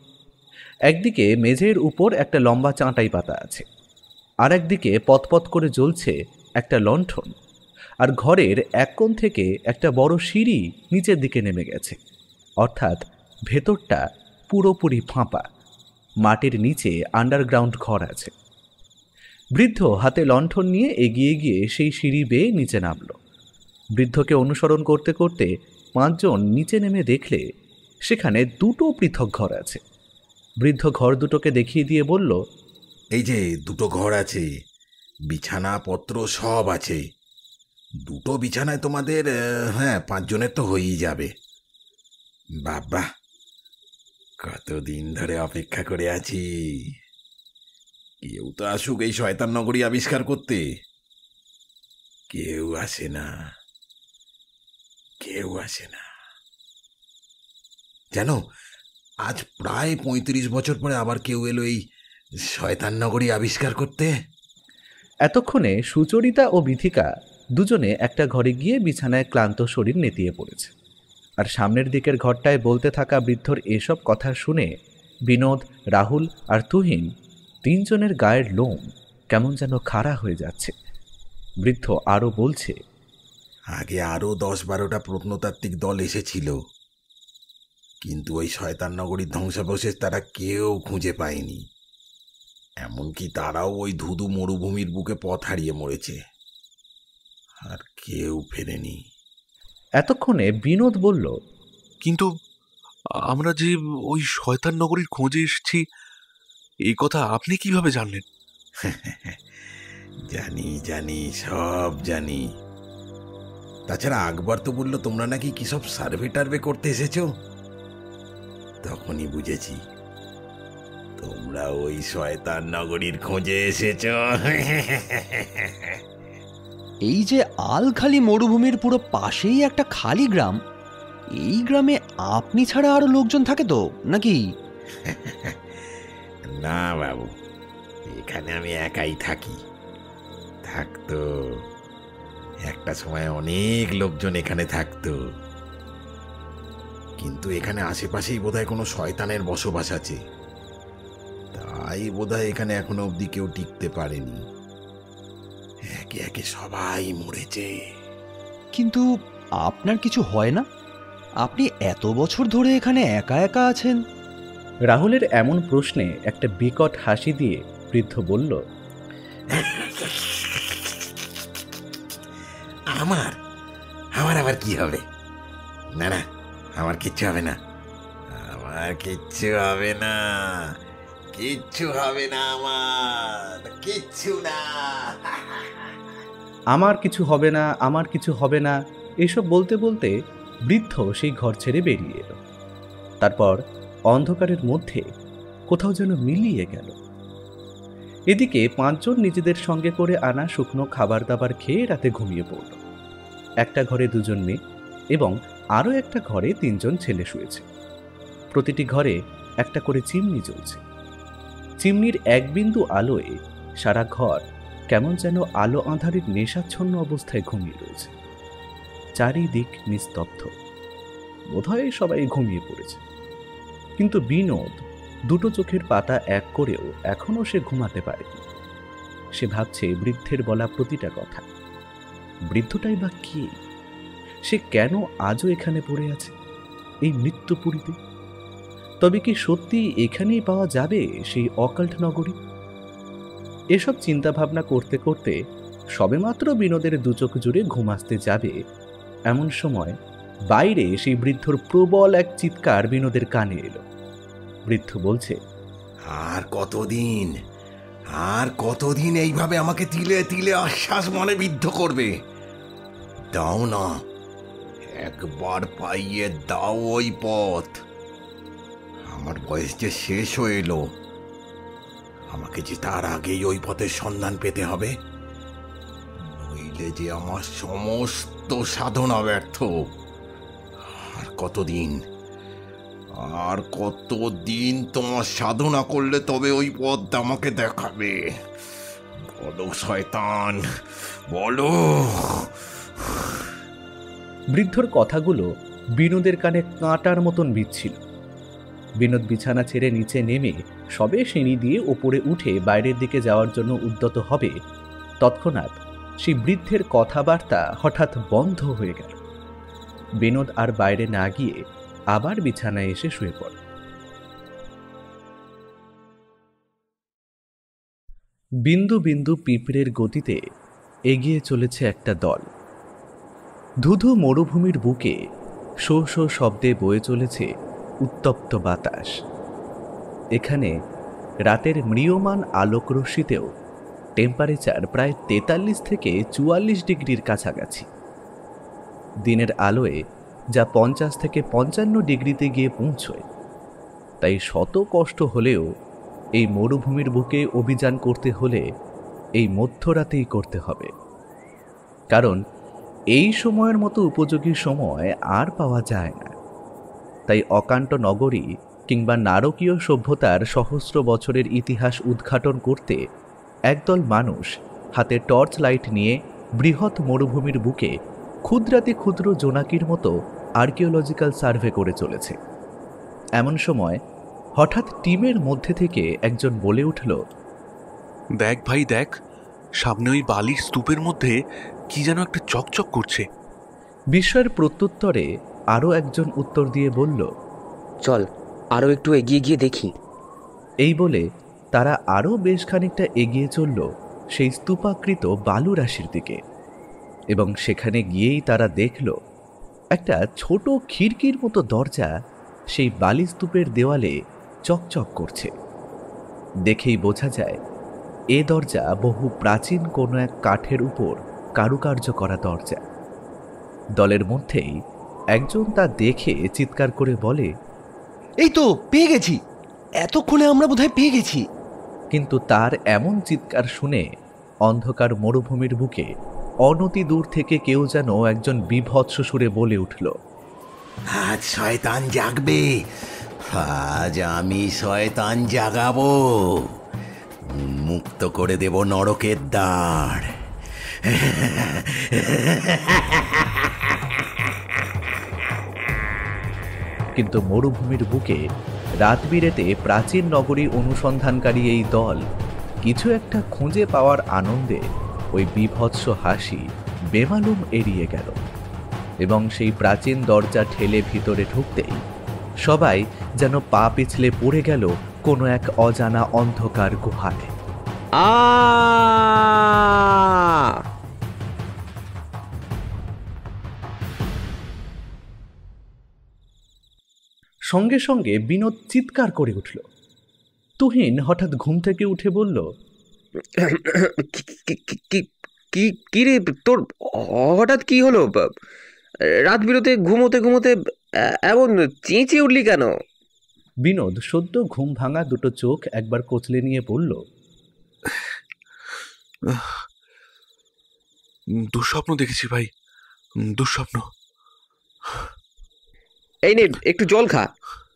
একদিকে মেঝের উপর একটা লম্বা চাঁটাই পাতা আছে, আর একদিকে পতপত করে জ্বলছে একটা লণ্ঠন, আর ঘরের এক কোণ থেকে একটা বড় সিঁড়ি নিচের দিকে নেমে গেছে, অর্থাৎ ভেতরটা পুরোপুরি ফাঁপা। মাটির নিচে আন্ডারগ্রাউন্ড ঘর আছে। বৃদ্ধ হাতে লণ্ঠন নিয়ে এগিয়ে গিয়ে সেই সিঁড়ি বেয়ে নিচে নামল। বৃদ্ধকে অনুসরণ করতে করতে 5 জন নিচে নেমে দেখলে সেখানে 2টো পৃথক ঘর আছে। বৃদ্ধ ঘর দুটোকে দেখিয়ে দিয়ে বলল, এই যে 2টো ঘর আছে, বিছানাপত্র সব আছে। 2টো বিছানায় তোমাদের 5 জনের তো হয়েই যাবে। বাবা, কতদিন ধরে অপেক্ষা করে আছি। কেউ তো আসুক এই শয়তান নগরী আবিষ্কার করতে। কেউ আসে না, কেউ আসে না। জানো, আজ প্রায় 35 বছর পরে আবার কেউ এলো এই শয়তান নগরী আবিষ্কার করতে। এতক্ষণে সুচরিতা ও বিথিকা দুজনে একটা ঘরে গিয়ে বিছানায় ক্লান্ত শরীর নেতিয়ে পড়েছে। আর সামনের দিকের ঘরটায় বলতে থাকা বৃদ্ধর এসব কথা শুনে বিনোদ, রাহুল আর তুহিন 3 জনের গায়ের লোম কেমন যেন খাড়া হয়ে যাচ্ছে। বৃদ্ধ আরও বলছে, আগে আরো 10-12টা প্রত্নতাত্ত্বিক দল এসেছিল, কিন্তু ওই শয়তান নগরীর ধ্বংসাবশেষ তারা কেউ খুঁজে পায়নি। এমনকি তারাও ওই ধুধু মরুভূমির বুকে পথ হারিয়ে মরেছে, আর কেউ ফেরেনি। এতক্ষণে বিনোদ বলল, কিন্তু আমরা যে ওই শয়তান নগরীর খোঁজে এসেছি, এই কথা আপনি কিভাবে জানলেন? জানি জানি, সব জানি। তাছাড়া আকবর তো বললো তোমরা নাকি কি সব সার্ভে টার্ভে করতে এসেছো। তখনই বুঝেছি তোমরা ওই শয়তান নগরীর খোঁজে এসেছো। এই যে আলখালি মরুভূমির পুরো পাশেই একটা খালি গ্রাম, এই গ্রামে আপনি ছাড়া আরো লোকজন থাকে তো নাকি? না বাবু, এখানে আমি একাই থাকি। থাকতো একটা সময়, অনেক লোকজন এখানে থাকতো, কিন্তু এখানে আশেপাশেই বোধহয় কোনো শয়তানের বসবাস আছে। তাই বোধহয় এখানে এখনো অবধি কেউ টিকতে পারেনি। একে একে সবাই মরেছে। কিন্তু আপনার কিছু হয় না? আপনি এত বছর ধরে এখানে একা একা আছেন। রাহুলের এমন প্রশ্নে একটা বিকট হাসি দিয়ে বৃদ্ধ বলল, আমার আমার আবার কি হবে? না না, আমার কিচ্ছু হবে না, আমার কিচ্ছু হবে না, কিচ্ছু হবে না, আমার কিচ্ছু না। আমার কিছু হবে না, আমার কিছু হবে না, এসব বলতে বলতে বৃদ্ধ সেই ঘর ছেড়ে বেরিয়ে এলো। তারপর অন্ধকারের মধ্যে কোথাও যেন মিলিয়ে গেল। এদিকে 5 জন নিজেদের সঙ্গে করে আনা শুকনো খাবার দাবার খেয়ে রাতে ঘুমিয়ে পড়ল। একটা ঘরে 2 জন মেয়ে এবং আরও একটা ঘরে 3 জন ছেলে শুয়েছে। প্রতিটি ঘরে একটা করে চিমনি জ্বলছে। চিমনির এক বিন্দু আলোয় সারা ঘর কেমন যেন আলো আঁধারের নেশাচ্ছন্ন অবস্থায় ঘুমিয়ে রয়েছে। চারিদিক নিস্তব্ধ, বোধহয় সবাই ঘুমিয়ে পড়েছে। কিন্তু বিনোদ 2টো চোখের পাতা এক করেও এখনো সে ঘুমাতে পারেনি। সে ভাবছে বৃদ্ধের বলা প্রতিটা কথা। বৃদ্ধটাই বা কে? সে কেন আজও এখানে পড়ে আছে এই মৃত্যুপুরীতে? তবে কি সত্যি এখানেই পাওয়া যাবে সেই অকাল্ট নগরী? এসব চিন্তা ভাবনা করতে করতে সবেমাত্র বিনোদের 2 চোখ জুড়ে ঘুম আসতে যাবে, এমন সময় বাইরে সেই বৃদ্ধর প্রবল এক চিৎকার বিনোদের কানে এলো। বৃদ্ধ বলছে, আর কতদিন, আর কতদিন এইভাবে আমাকে তিলে তিলে আশ্বাস মনে বিদ্ধ করবে? দাও না, একবার পাইয়ে দাও ওই পথ। আমার বয়স যে শেষ হয়ে এলো, আমাকে যে তার আগেই ওই পথের সন্ধান পেতে হবে, নইলে যে আমার সমস্ত সাধনা ব্যর্থ। আর কতদিন, আর কতদিন তোমার সাধনা করলে তবে ওই পথ আমাকে দেখাবে? বলো শয়তান, বলো। বৃদ্ধর কথাগুলো বিনোদের কানে কাঁটার মতন বিচ্ছিল। বিনোদ বিছানা ছেড়ে নিচে নেমে সবে সিঁড়ি দিয়ে ওপরে উঠে বাইরের দিকে যাওয়ার জন্য উদ্যত হবে, তৎক্ষণাৎ সেই বৃদ্ধের কথাবার্তা হঠাৎ বন্ধ হয়ে গেল। বিনোদ আর বাইরে না গিয়ে আবার বিছানায় এসে শুয়ে পড়ে। বিন্দু বিন্দু পিঁপড়ের গতিতে এগিয়ে চলেছে একটা দল। ধুধু মরুভূমির বুকে শো শো শব্দে বয়ে চলেছে উত্তপ্ত বাতাস। এখানে রাতের ম্রিয়মান আলোকরশ্মিতেও টেম্পারেচার প্রায় 43 থেকে 44 ডিগ্রির কাছাকাছি। দিনের আলোয় যা 50 থেকে 55 ডিগ্রিতে গিয়ে পৌঁছয়, তাই শত কষ্ট হলেও এই মরুভূমির বুকে অভিযান করতে হলে এই মধ্যরাতেই করতে হবে। কারণ এই সময়ের মতো উপযোগী সময় আর পাওয়া যায় না। তাই অকান্ত নগরী কিংবা নারকীয় সভ্যতার সহস্র বছরের ইতিহাস উদ্ঘাটন করতে একদল মানুষ হাতে টর্চ লাইট নিয়ে বৃহৎ মরুভূমির বুকে ক্ষুদ্রাতি ক্ষুদ্র জোনাকির মতো আর্কিওলজিক্যাল সার্ভে করে চলেছে। এমন সময় হঠাৎ টিমের মধ্যে থেকে একজন বলে উঠল, দেখ ভাই দেখ, সামনে ওই বালির স্তূপের মধ্যে কি যেন একটা চকচক করছে। বিস্ময়ের প্রত্যুত্তরে আরও একজন উত্তর দিয়ে বলল, চল আরও একটু এগিয়ে গিয়ে দেখি। এই বলে তারা আরও বেশ খানিকটা এগিয়ে চলল সেই স্তূপাকৃত বালু রাশির দিকে, এবং সেখানে গিয়েই তারা দেখল একটা ছোট খিড়কির মতো দরজা সেই বালিস্তূপের দেওয়ালে চকচক করছে। দেখেই বোঝা যায় এ দরজা বহু প্রাচীন কোনো এক কাঠের উপর কারুকার্য করা দরজা। দলের মধ্যেই একজন তা দেখে চিৎকার করে বলে, এই তো পেয়ে গেছি, এতক্ষণে আমরা বোধহয় পেয়ে গেছি। কিন্তু তার এমন চিৎকার শুনে অন্ধকার মরুভূমির বুকে অনতি দূর থেকে কেউ যেন একজন বিভৎস সুরে বলে উঠল, আজ শয়তান জাগবে, আজ আমি শয়তান জাগাবো, মুক্ত করে দেব নরকের দ্বার। কিন্তু মরুভূমির বুকে রাত বিরেতে প্রাচীন নগরী অনুসন্ধানকারী এই দল কিছু একটা খুঁজে পাওয়ার আনন্দে ওই বিভৎস হাসি বেমালুম এড়িয়ে গেল, এবং সেই প্রাচীন দরজা ঠেলে ভিতরে ঢুকতেই সবাই যেন পা পিছলে পড়ে গেল কোনো এক অজানা অন্ধকার গুহায়। সঙ্গে সঙ্গে বিনোদ চিৎকার করে উঠল। তুহিন হঠাৎ ঘুম থেকে উঠে বলল, কি রে তোর, হঠাৎ কি হলো? রাত বিরতে ঘুমোতে ঘুমোতে এমন চেঁচিয়ে উঠলি কেন? বিনোদ সদ্য ঘুম ভাঙা দুটো চোখ একবার কচলে নিয়ে বলল, দুঃস্বপ্ন দেখেছি ভাই, দুঃস্বপ্ন। এই নে একটু জল খা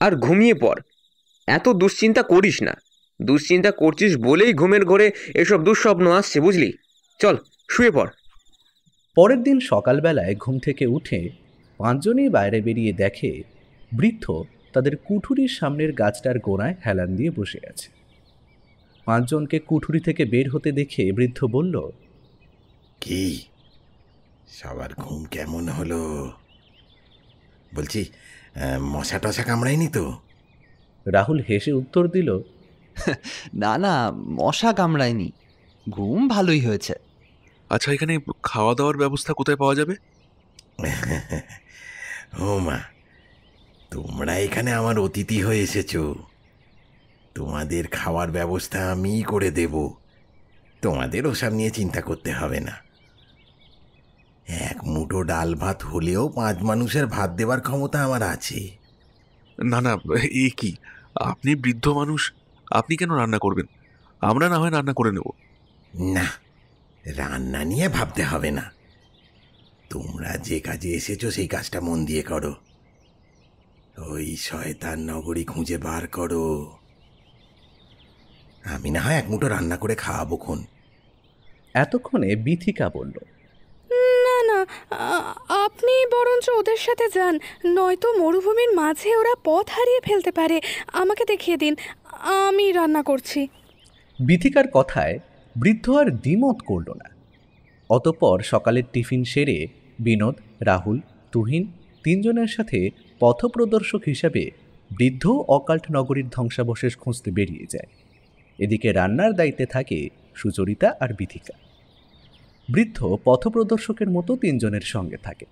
আর ঘুমিয়ে পড়। এত দুশ্চিন্তা করিস না, দুশ্চিন্তা করছিস বলেই ঘুমের ঘোরে এসব দুঃস্বপ্ন আসছে, বুঝলি? চল শুয়ে পড়। পরের দিন সকালবেলায় ঘুম থেকে উঠে পাঁচজনই বাইরে বেরিয়ে দেখে বৃদ্ধ তাদের কুঠুরির সামনের গাছটার গোড়ায় হেলান দিয়ে বসে আছে। পাঁচজনকে কুঠুরি থেকে বের হতে দেখে বৃদ্ধ বলল, কি সবার ঘুম কেমন হলো? বলছি, মশা টশা কামড়ায়নি তো? রাহুল হেসে উত্তর দিল, না না, মশা কামড়ায়নি, ঘুম ভালোই হয়েছে। আচ্ছা, এখানে খাওয়া দাওয়ার ব্যবস্থা কোথায় পাওয়া যাবে? ও মা, তোমরা এখানে আমার অতিথি হয়ে এসেছো, তোমাদের খাওয়ার ব্যবস্থা আমিই করে দেব, তোমাদের ওসব নিয়ে চিন্তা করতে হবে না। এক মুঠো ডাল ভাত হলেও 5 মানুষের ভাত দেওয়ার ক্ষমতা আমার আছে। না না, এ কি, আপনি বৃদ্ধ মানুষ, আপনি কেন রান্না করবেন? আমরা না হয় রান্না করে নেব। না, রান্না নিয়ে ভাবতে হবে না, তোমরা যে কাজে এসেছো সেই কাজটা মন দিয়ে করো। ওই শয়তান নগরী খুঁজে বার করো। আমি না হয় এক মুঠো রান্না করে খাওয়াবো খন। এতক্ষণে বিথিকা বলল, না না, আপনি বরঞ্চ ওদের সাথে যান, নয়তো মরুভূমির মাঝে ওরা পথ হারিয়ে ফেলতে পারে। আমাকে দেখিয়ে দিন, আমি রান্না করছি। বিথিকার কথায় বৃদ্ধ আর দ্বিমত করল না। অতঃপর সকালের টিফিন সেরে বিনোদ, রাহুল, তুহিন তিনজনের সাথে পথপ্রদর্শক হিসাবে বৃদ্ধ অকাল্ট নগরীর ধ্বংসাবশেষ খুঁজতে বেরিয়ে যায়। এদিকে রান্নার দায়িত্বে থাকে সুচরিতা আর বিথিকা। বৃদ্ধ পথপ্রদর্শকের মতো তিনজনের সঙ্গে থাকে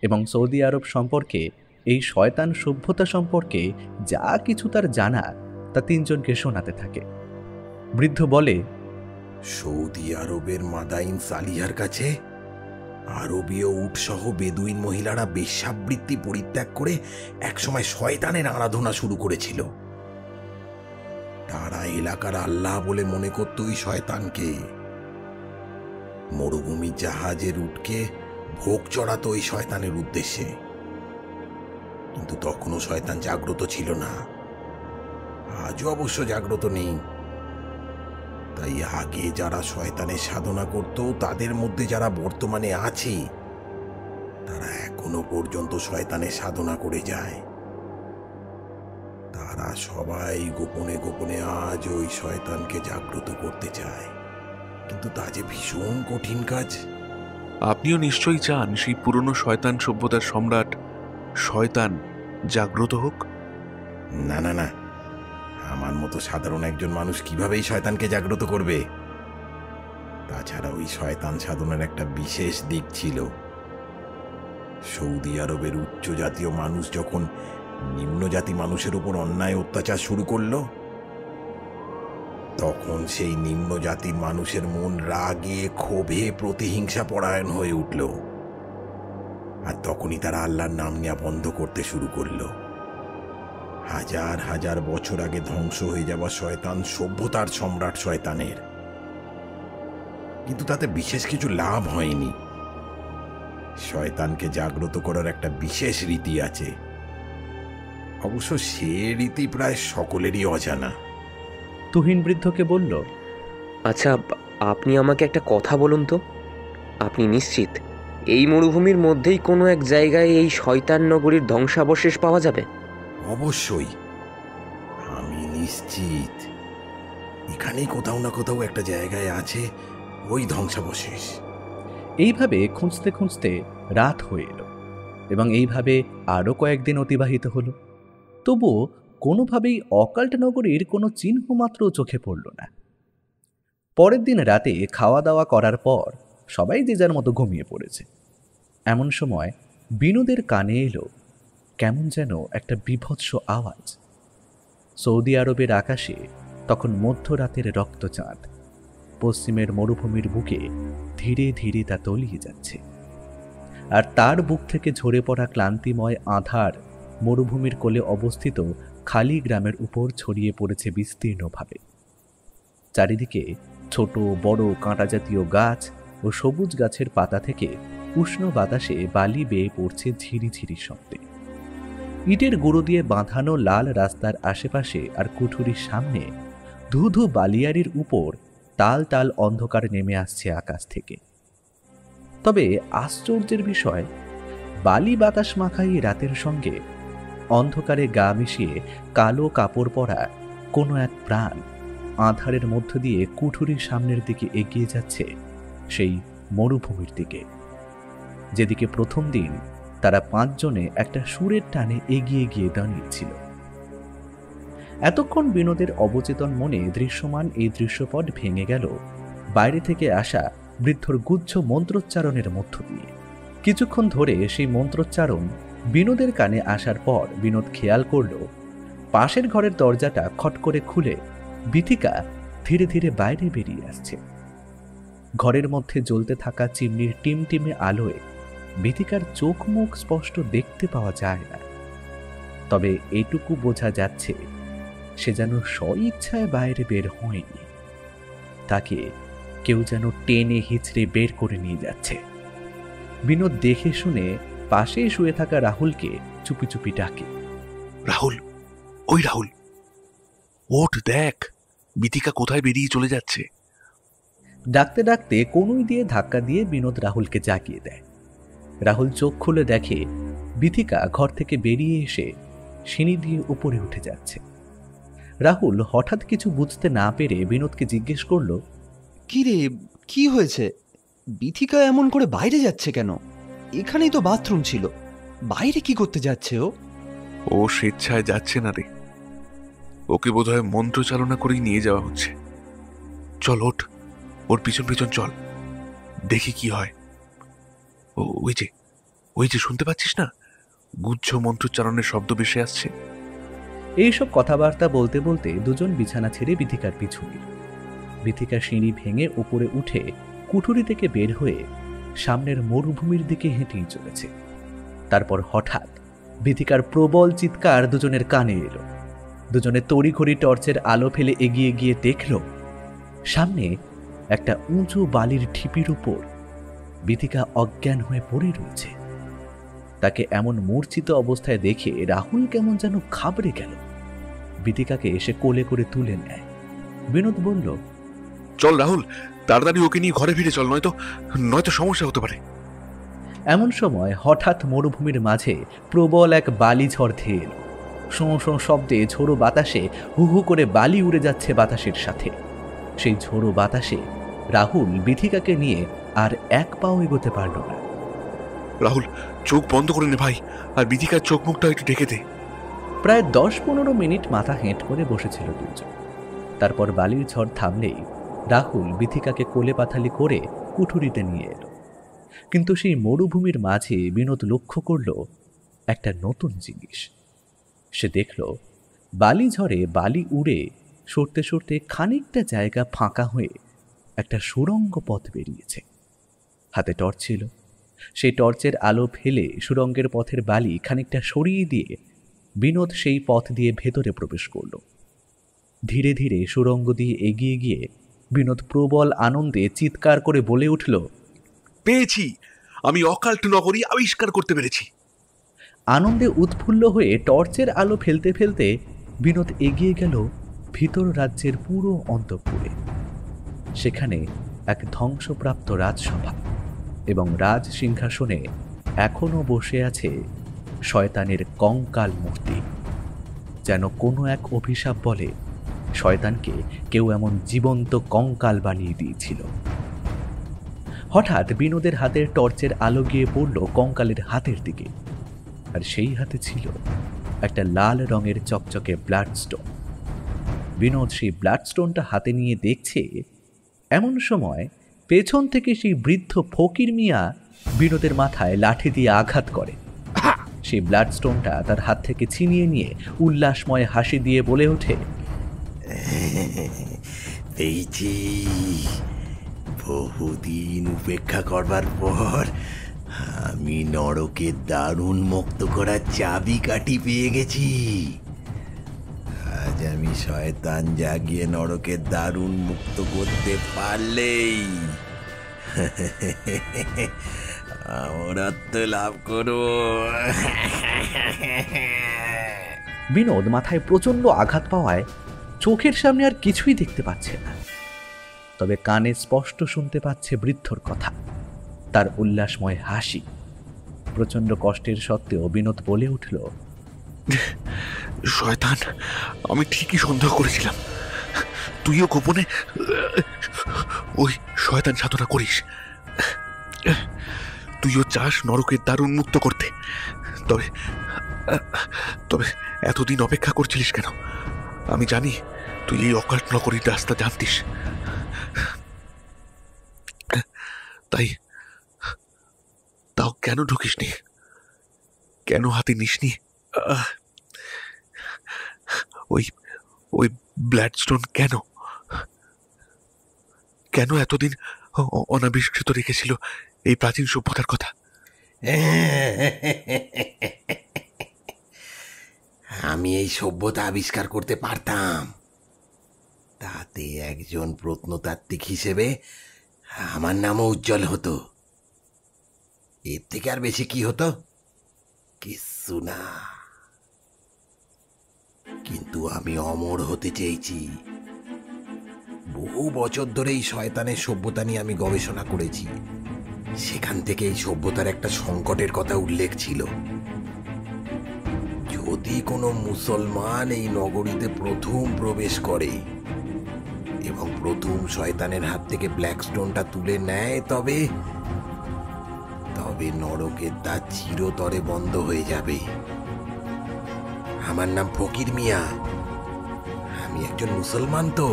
এবং সৌদি আরব সম্পর্কে, এই শয়তান সভ্যতা সম্পর্কে যা কিছু তার জানা তা তিনজনকে শোনাতে থাকে। বৃদ্ধ বলে, সৌদি আরবের মাদাইন সালিহার কাছে আরবীয় উটসহ বেদুইন মহিলারা বেশ্যাবৃত্তি পরিত্যাগ করে একসময় শয়তানের আরাধনা শুরু করেছিল। তারা এলাকার আল্লাহ বলে মনে করত ওই শয়তানকে। মরুভূমির জাহাজের উটকে ভোগ চড়াতো ওই শয়তানের উদ্দেশ্যে। কিন্তু তখনও শয়তান জাগ্রত ছিল না, আজও অবশ্য জাগ্রত নেই। তাই আগে যারা শয়তানের সাধনা করত, তাদের মধ্যে যারা বর্তমানে আছে, তারা এখনো পর্যন্ত শয়তানের সাধনা করে যায়। তারা সবাই গোপনে গোপনে আজ ওই শয়তানকে জাগ্রত করতে চায়, কিন্তু তা যে ভীষণ কঠিন কাজ। আপনিও নিশ্চয়ই চান সেই পুরনো শয়তান সভ্যতার সম্রাট শয়তান জাগ্রত হোক? না না না, আমার মতো সাধারণ একজন মানুষ কিভাবে এই শয়তানকে জাগ্রত করবে? তাছাড়া ওই শয়তান সাধনার একটা বিশেষ দিক ছিল। সৌদি আরবের উচ্চ জাতীয় মানুষ যখন নিম্ন জাতি মানুষের উপর অন্যায় অত্যাচার শুরু করলো, তখন সেই নিম্ন জাতির মানুষের মন রাগে ক্ষোভে প্রতিহিংসা পরায়ণ হয়ে উঠল। আর তখনই তারা আল্লাহর নাম নেওয়া বন্ধ করতে শুরু করলো। হাজার হাজার বছর আগে ধ্বংস হয়ে যাওয়া শয়তান সভ্যতার সম্রাট শয়তানের, কিন্তু তাতে বিশেষ কিছু লাভ হয়নি। শয়তানকে জাগ্রত করার একটা বিশেষ রীতি আছে, অবশ্য সে রীতি প্রায় সকলেরই অজানা। তুহিন বৃদ্ধকে বলল, আচ্ছা, আপনি আমাকে একটা কথা বলুন তো, আপনি নিশ্চিত এই মরুভূমির মধ্যেই কোনো এক জায়গায় এই শয়তান নগরীর ধ্বংসাবশেষ পাওয়া যাবে? অবশ্যই, আমি নিশ্চিত এখানেই কোথাও না কোথাও একটা জায়গায় আছে ওই ধ্বংসাবশেষ। এইভাবে খুঁজতে খুঁজতে রাত হয়ে এলো এবং এইভাবে আরও কয়েকদিন অতিবাহিত হলো। তবুও কোনোভাবেই অকাল্ট নগরীর কোনো চিহ্ন মাত্র চোখে পড়ল না। পরের দিন রাতে খাওয়া দাওয়া করার পর সবাই যে যার মতো ঘুমিয়ে পড়েছে। এমন সময় বিনোদের কানে এলো কেমন যেন একটা বীভৎস আওয়াজ। সৌদি আরবের আকাশে তখন মধ্যরাতের রক্তচাঁদ পশ্চিমের মরুভূমির বুকে ধীরে ধীরে তা তলিয়ে যাচ্ছে, আর তার বুক থেকে ঝরে পড়া ক্লান্তিময় আঁধার মরুভূমির কোলে অবস্থিত খালি গ্রামের উপর ছড়িয়ে পড়েছে বিস্তীর্ণভাবে। চারিদিকে ছোট বড় কাঁটা জাতীয় গাছ ও সবুজ গাছের পাতা থেকে উষ্ণ বাতাসে বালি বেয়ে পড়ছে ঝিরিঝিরি শব্দে। ইটের গুঁড়ো দিয়ে বাঁধানো লাল রাস্তার আশেপাশে আর কুঠুরির সামনে ধুধু বালিয়াড়ির উপর তাল তাল অন্ধকার নেমে আসছে আকাশ থেকে। তবে আশ্চর্যের বিষয়, বালি বাতাস মাখাই রাতের সঙ্গে অন্ধকারে গা মিশিয়ে কালো কাপড় পরা কোনো এক প্রাণ আঁধারের মধ্য দিয়ে কুঠুরির সামনের দিকে এগিয়ে যাচ্ছে, সেই মরুভূমির দিকে যেদিকে প্রথম দিন তারা পাঁচজনে একটা সুরের টানে এগিয়ে গিয়ে দাঁড়িয়েছিল। এতক্ষণ বিনোদের অবচেতন মনে দৃশ্যমান এই দৃশ্যপট ভেঙে গেল বাইরে থেকে আসা বৃদ্ধর গুচ্ছ মন্ত্রোচ্চারণের মধ্য দিয়ে। কিছুক্ষণ ধরে সেই মন্ত্রোচ্চারণ বিনোদের কানে আসার পর বিনোদ খেয়াল করল পাশের ঘরের দরজাটা খট করে খুলে বিথিকা ধীরে ধীরে বাইরে বেরিয়ে আসছে। ঘরের মধ্যে জ্বলতে থাকা চিমনির টিমটিমে আলোয় বিথিকার চোখ মুখ স্পষ্ট দেখতে পাওয়া যায় না, তবে এটুকু বোঝা যাচ্ছে সে যেন স্বইচ্ছায় বাইরে বের হয়নি, তাকে কেউ যেন টেনে হিচড়ে বের করে নিয়ে যাচ্ছে। বিনোদ দেখে শুনে পাশে শুয়ে থাকা রাহুলকে চুপি চুপি ডাকে, রাহুল, ওই রাহুল, ওঠ, দেখ বিথিকা কোথায় বেরিয়ে চলে যাচ্ছে। ডাকতে ডাকতে কনুই দিয়ে ধাক্কা দিয়ে বিনোদ রাহুলকে জাগিয়ে দেয়। রাহুল চোখ খুলে দেখে বিথিকা ঘর থেকে বেরিয়ে এসে সিঁড়ি দিয়ে উপরে উঠে যাচ্ছে। রাহুল হঠাৎ কিছু বুঝতে না পেরে বিনোদকে জিজ্ঞেস করল, কি রে, কি হয়েছে? বিথিকা এমন করে বাইরে যাচ্ছে কেন? এখানেই তো বাথরুম ছিল, বাইরে কি করতে যাচ্ছে ও? ও স্বেচ্ছায় যাচ্ছে না রে, ওকে বোধহয় মন্ত্র চালনা করেই নিয়ে যাওয়া হচ্ছে। চল ওঠ, ওর পিছন পিছন চল, দেখি কি হয়। ওই যে শুনতে পাচ্ছিস না, গুচ্ছ মন্ত্রোচ্চারণের শব্দ ভেসে আসছে। এইসব কথাবার্তা বলতে বলতে দুজন বিছানা ছেড়ে বিথিকার পিছু নিল। বিথিকা সিঁড়ি ভেঙে উপরে উঠে কুঠুরি থেকে বের হয়ে সামনের মরুভূমির দিকে হেঁটেই চলেছে। তারপর হঠাৎ বিথিকার প্রবল চিৎকার দুজনের কানে এলো। দুজনে তড়িঘড়ি টর্চের আলো ফেলে এগিয়ে গিয়ে দেখল সামনে একটা উঁচু বালির ঢিপির উপর বিথিকা অজ্ঞান হয়ে পড়ে রয়েছে। তাকে এমন মূর্ছিত অবস্থায় দেখে রাহুল কেমন যেন ঘাবড়ে গেল। বিথিকাকে এসে কোলে করে তুলে নেয়। বিনোদ বলল, চল রাহুল, তাড়াতাড়ি ওকে নিয়ে ঘরে ফিরে চল, নয়তো সমস্যা হতে পারে। এমন সময় হঠাৎ মরুভূমির মাঝে প্রবল এক বালি ঝড় ধেয়ে এলো। শোঁ শোঁ শব্দে ঝোড়ো বাতাসে হু হু করে বালি উড়ে যাচ্ছে বাতাসের সাথে। সেই ঝোড়ো বাতাসে রাহুল বিথিকাকে নিয়ে আর এক পাও এগোতে পারল না। রাহুল, চোখ বন্ধ করে নে ভাই, আর বিথিকার চোখ মুখটা একটু ঢেকে দে। প্রায় 10-15 মিনিট মাথা হেঁট করে বসেছিল দুজন। তারপর বালির ঝড় থামলেই রাহুল বিথিকাকে কোলে পাথালি করে কুঠুরিতে নিয়ে এলো। কিন্তু সেই মরুভূমির মাঝে বিনোদ লক্ষ্য করল একটা নতুন জিনিস। সে দেখল বালি ঝড়ে বালি উড়ে সরতে সরতে খানিকটা জায়গা ফাঁকা হয়ে একটা সুড়ঙ্গ পথ বেরিয়েছে। হাতে টর্চ ছিল। সেই টর্চের আলো ফেলে সুড়ঙ্গের পথের বালি খানিকটা সরিয়ে দিয়ে বিনোদ সেই পথ দিয়ে ভেতরে প্রবেশ করল। ধীরে ধীরে সুড়ঙ্গ দিয়ে এগিয়ে গিয়ে বিনোদ প্রবল আনন্দে চিৎকার করে বলে উঠল, পেয়েছি, আমি অকাল্ট নগরী আবিষ্কার করতে পেরেছি। আনন্দে উৎফুল্ল হয়ে টর্চের আলো ফেলতে ফেলতে বিনোদ এগিয়ে গেল ভিতর রাজ্যের পুরো অন্তঃপুরে। সেখানে এক ধ্বংসপ্রাপ্ত রাজসভা এবং রাজ সিংহাসনে এখনো বসে আছে শয়তানের কঙ্কাল মূর্তি। যেন কোনো এক অভিশাপ বলে শয়তানকে কেউ এমন জীবন্ত কঙ্কাল বানিয়ে দিয়েছিল। হঠাৎ বিনোদের হাতের টর্চের আলো গিয়ে পড়ল কঙ্কালের হাতের দিকে, আর সেই হাতে ছিল একটা লাল রঙের চকচকে ব্লাডস্টোন। বিনোদ সেই ব্লাডস্টোনটা হাতে নিয়ে দেখছে, এমন সময় পেছন থেকে সেই বৃদ্ধ ফকির মিয়া বিনোদের মাথায় লাঠি দিয়ে আঘাত করে। সেই ব্লাডস্টোনটা তার হাত থেকে ছিনিয়ে নিয়ে উল্লাসময় হাসি দিয়ে বলে ওঠে, পেয়েছি, বহুদিন উপেক্ষা করবার পর আমি নরকের দারুণ মুক্ত করার চাবিকাঠি পেয়ে গেছি। আজ আমি শয়তান জাগিয়ে নরকের দারুণ মুক্ত করতে পারলেই অমরত্ব লাভ করব। বিনোদ মাথায় প্রচন্ড আঘাত পাওয়ায় চোখের সামনে আর কিছুই দেখতে পাচ্ছে না, তবে কানে স্পষ্ট শুনতে পাচ্ছে বৃদ্ধর কথা, তার উল্লাসময় হাসি। প্রচন্ড কষ্টের সত্ত্বেও বিনোদ বলে উঠল, শয়তান, আমি ঠিকই সন্দেহ করেছিলাম, তুইও গোপনে ওই শয়তান সাধনা করিস। তুইও চাস নরকের দারুণ মুক্ত করতে, তবে তবে এতদিন অপেক্ষা করছিলিস কেন? আমি জানি তুই এই অকাল্ট নগরীর রাস্তা জানতিস, তাও কেন ঢুকিসনি? কেন হাতে নিসনি ওই ব্লাডস্টোন? কেন এতদিন অনাবিষ্কৃত রেখেছিল এই প্রাচীন সভ্যতার কথা? আমি এই সভ্যতা আবিষ্কার করতে পারতাম, তাতে একজন প্রত্নতাত্ত্বিক হিসেবে আমার নামও উজ্জ্বল হতো। এর থেকে আর বেশি কি হতো? কিচ্ছু না। কিন্তু আমি অমর হতে চেয়েছি। বহু বছর ধরে এই শয়তানের সভ্যতা নিয়ে আমি গবেষণা করেছি। সেখান থেকে এই সভ্যতার একটা সংকটের কথা উল্লেখ ছিল। যদি কোনো মুসলমান এই নগরীতে প্রথম প্রবেশ করে এবং প্রথম শয়তানের হাত থেকে ব্ল্যাক স্টোনটা তুলে নেয়, তবে নরকের দ্বার চিরতরে বন্ধ হয়ে যাবে। আমার নাম ফকির মিয়া, আমি একজন মুসলমান। তো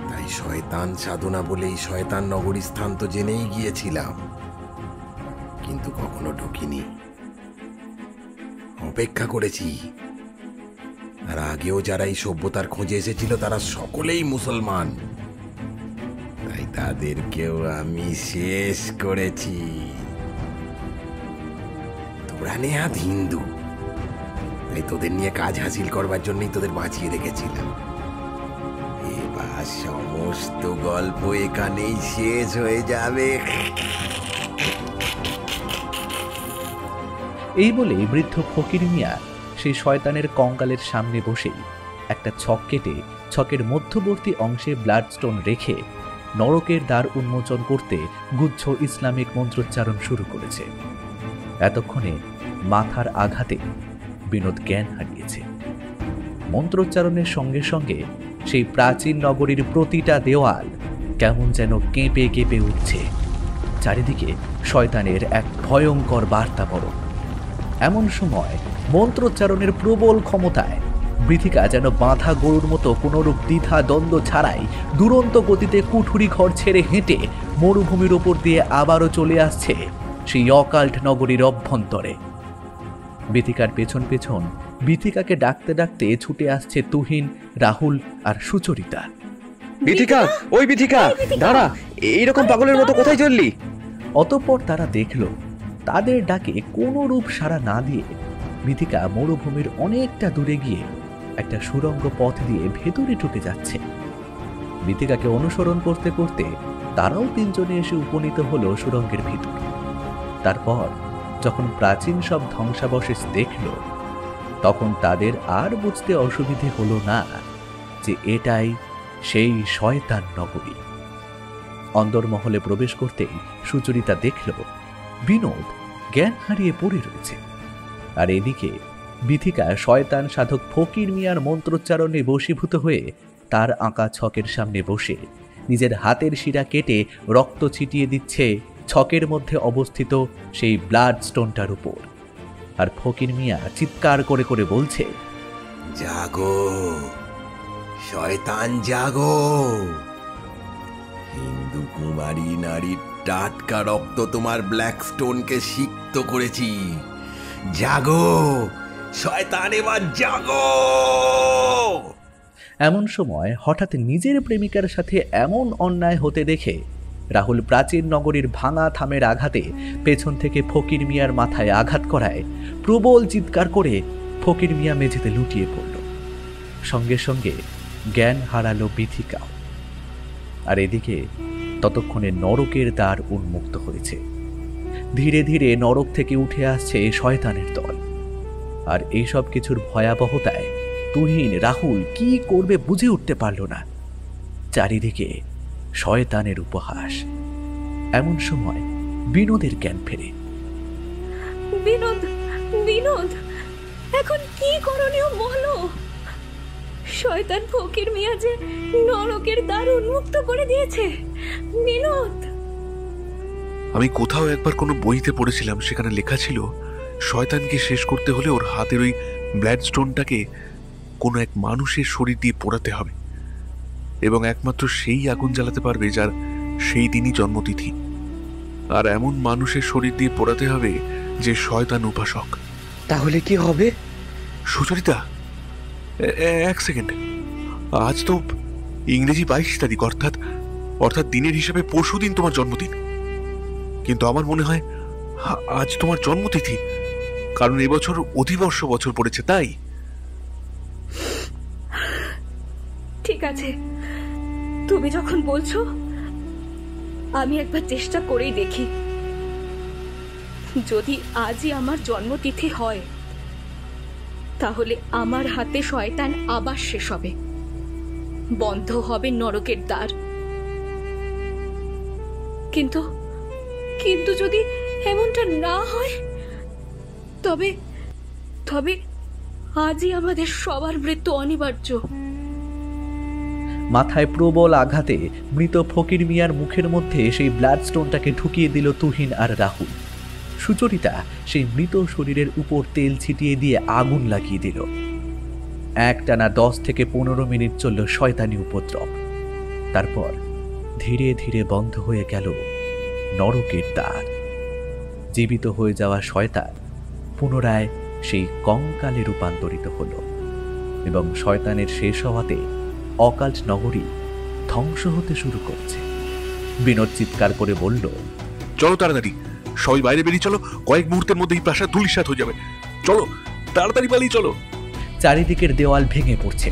তাই শয়তান সাধনা বলে এই শয়তান নগরী স্থান তো জেনেই গিয়েছিলাম, কিন্তু কখনো ঢুকিনি। অপেক্ষা করেছি। আর আগেও যারা এই সভ্যতার খোঁজে এসেছিল তারা সকলেই মুসলমান, তাই তাদেরকেও আমি শেষ করেছি। তোরা নেহাত হিন্দু, তাই তোদের নিয়ে কাজ হাসিল করবার জন্যই তোদের বাঁচিয়ে রেখেছিলাম। এবার সমস্ত গল্প এখানেই শেষ হয়ে যাবে। এই বলেই বৃদ্ধ ফকির মিয়া সেই শয়তানের কঙ্কালের সামনে বসেই একটা ছক কেটে ছকের মধ্যবর্তী অংশে ব্লাডস্টোন রেখে নরকের দ্বার উন্মোচন করতে গুচ্ছ ইসলামিক মন্ত্রোচ্চারণ শুরু করেছে। এতক্ষণে মাথার আঘাতে বিনোদ জ্ঞান হারিয়েছে। মন্ত্রোচ্চারণের সঙ্গে সঙ্গে সেই প্রাচীন নগরীর প্রতিটা দেওয়াল কেমন যেন কেঁপে কেঁপে উঠছে। চারিদিকে শয়তানের এক ভয়ঙ্কর বার্তাবরণ। এমন সময় মন্ত্রোচ্চারণের প্রবল ক্ষমতায় বৃথিকা যেন বাঁধা গরুর মতো কোনরূপ দ্বিধা দ্বন্দ্ব ছাড়াই দুরন্ত গতিতে কুঠুরি ঘর ছেড়ে হেঁটে মরুভূমির ওপর দিয়ে আবারও চলে আসছে সেই অকাল্ট নগরীর অভ্যন্তরে। বৃথিকার পেছন পেছন বৃথিকাকে ডাকতে ডাকতে ছুটে আসছে তুহিন, রাহুল আর সুচরিতা। বিথিকা, ওই বিথিকা, দাঁড়া, এইরকম পাগলের মতো কোথায় চললি? অতঃপর তারা দেখল তাদের ডাকে কোনো রূপ সাড়া না দিয়ে বৃথিকা মরুভূমির অনেকটা দূরে গিয়ে একটা সুড়ঙ্গ পথ দিয়ে ভেতরে ঢুকে যাচ্ছে। বৃথিকাকে অনুসরণ করতে করতে তারাও তিনজনে এসে উপনীত হলো সুড়ঙ্গের ভিতর। তারপর যখন প্রাচীন সব ধ্বংসাবশেষ দেখল, তখন তাদের আর বুঝতে অসুবিধে হলো না যে এটাই সেই শয়তান নগরী। অন্দরমহলে প্রবেশ করতেই সুচরিতা দেখল বিনোদ জ্ঞান হারিয়ে পড়ে রয়েছে। আর এদিকে বিথিকা শয়তান সাধক ফকির মিয়ার মন্ত্রোচ্চারণে বশীভূত হয়ে তার আঁকা ছকের সামনে বসে নিজের হাতের শিরা কেটে রক্ত ছিটিয়ে দিচ্ছে ছকের মধ্যে অবস্থিত সেই ব্লাড স্টোনটার উপর। আর ফকির মিয়া চিৎকার করে করে বলছে, জাগো শয়তান জাগো, হিন্দু কুমারী নারীর টাটকা রক্ত তোমার ব্ল্যাক স্টোনকে সিক্ত করেছি। জাগো শয়তান, এবার জাগো। এমন সময় হঠাৎ নিজের প্রেমিকার সাথে এমন অন্যায় হতে দেখে রাহুল প্রাচীন নগরীর ভাঙা থামের আঘাতে পেছন থেকে ফকির মিয়ার মাথায় আঘাত করায় প্রবল চিৎকার করে ফকির মিয়া মেঝেতে লুটিয়ে পড়ল। সঙ্গে সঙ্গে জ্ঞান হারালো বিথিকাও। আর এদিকে ততক্ষণে নরকের দ্বার উন্মুক্ত হয়েছে। ধীরে ধীরে নরক থেকে উঠে আসছে শয়তানের দল। আর এইসব কিছুর ভয়াবহতায় তুহিন, রাহুল কি করবে বুঝে উঠতে পারল না। চারিদিকে শয়তানের উপহাস। এমন সময় বিনোদের জ্ঞান ফেরে। বিনোদ, বিনোদ, এখন কি করণীয় বলো? শয়তান ফকির মিয়া যে নরকের দ্বার উন্মুক্ত করে দিয়েছে। বিনোদ, আমি কোথাও একবার কোনো বইতে পড়েছিলাম, সেখানে লেখা ছিল শয়তানকে শেষ করতে হলে ওর হাতের ওই ব্লাড স্টোনটাকে কোনো এক মানুষের শরীর দিয়ে পোড়াতে হবে, এবং একমাত্র সেই আগুন জ্বালাতে পারবে যার সেই দিনই জন্মতিথি। আর এমন মানুষের শরীর দিয়ে পোড়াতে হবে যে শয়তান উপাসক। তাহলে কি হবে? সুচরিতা, এক সেকেন্ড, আজ তো ইংরেজি 22 তারিখ, অর্থাৎ দিনের হিসাবে পরশুদিন তোমার জন্মদিন। কিন্তু আমার মনে হয় আজ তোমার জন্মতিথি, কারণ এবছর অধিবর্ষ বছর পড়েছে। তাই ঠিক আছে, তুমি যখন বলছো আমি একবার চেষ্টা করেই দেখি। যদি আজই আমার জন্মতিথি হয় তাহলে আমার হাতে শয়তান আবার শেষ হবে, বন্ধ হবে নরকের দ্বার। কিন্তু কিন্তু যদি এমনটা না হয়, তবে তবে আজই আমাদের সবার মৃত্যু অনিবার্য। মাথায় প্রবল আঘাতে মৃত ফকির মিয়ার মুখের মধ্যে সেই ব্লাড স্টোনটাকে ঢুকিয়ে দিল তুহিন আর রাহুল। সুচরিতা সেই মৃত শরীরের উপর তেল ছিটিয়ে দিয়ে আগুন লাগিয়ে দিল। একটানা 10 থেকে 15 মিনিট চলল শয়তানি উপদ্রব। তারপর ধীরে ধীরে বন্ধ হয়ে গেল নরকের দ্বার। জীবিত হয়ে যাওয়া শয়তান পুনরায় সেই কঙ্কালে রূপান্তরিত হল এবং শয়তানের শেষ হওয়াতে অকাল্ট নগরী ধ্বংস হতে শুরু করছে। বিনোদ চিৎকার করে বলল, চলো তাড়াতাড়ি, সবাই বাইরে বেরিয়ে চলো, কয়েক মুহূর্তের মধ্যে এই প্রাসাদ ধূলিসাৎ হয়ে যাবে। চলো তাড়াতাড়ি পালিয়ে চলো। চারিদিকের দেওয়াল ভেঙে পড়ছে।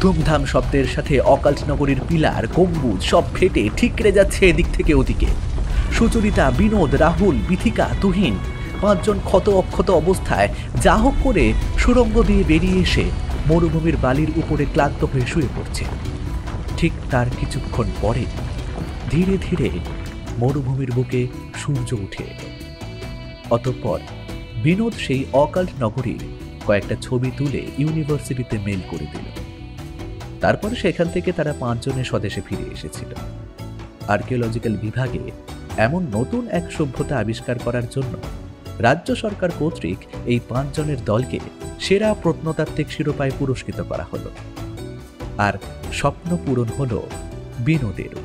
ধুমধাম শব্দের সাথে অকাল্ট নগরীর পিলার গম্বুজ সব ফেটে ঠিকরে যাচ্ছে এদিক থেকে ওদিকে। সুচরিতা, বিনোদ, রাহুল, বিথিকা, তুহিন 5 জন ক্ষত অক্ষত অবস্থায় যা হোক করে সুড়ঙ্গ দিয়ে বেরিয়ে এসে মরুভূমির বালির উপরে ক্লান্ত হয়ে শুয়ে পড়ছে। ঠিক তার কিছুক্ষণ পরে ধীরে ধীরে মরুভূমির বুকে সূর্য উঠে এলো। অতঃপর বিনোদ সেই অকাল্ট নগরীর কয়েকটা ছবি তুলে ইউনিভার্সিটিতে মেল করে দিল। তারপর সেখান থেকে তারা 5 জনের স্বদেশে ফিরে এসেছিল। আর্কিওলজিক্যাল বিভাগে এমন নতুন এক সভ্যতা আবিষ্কার করার জন্য রাজ্য সরকার কর্তৃক এই 5 জনের দলকে সেরা প্রত্নতাত্ত্বিক শিরোপায় পুরস্কৃত করা হলো। আর স্বপ্ন পূরণ হলো বিনোদেরও।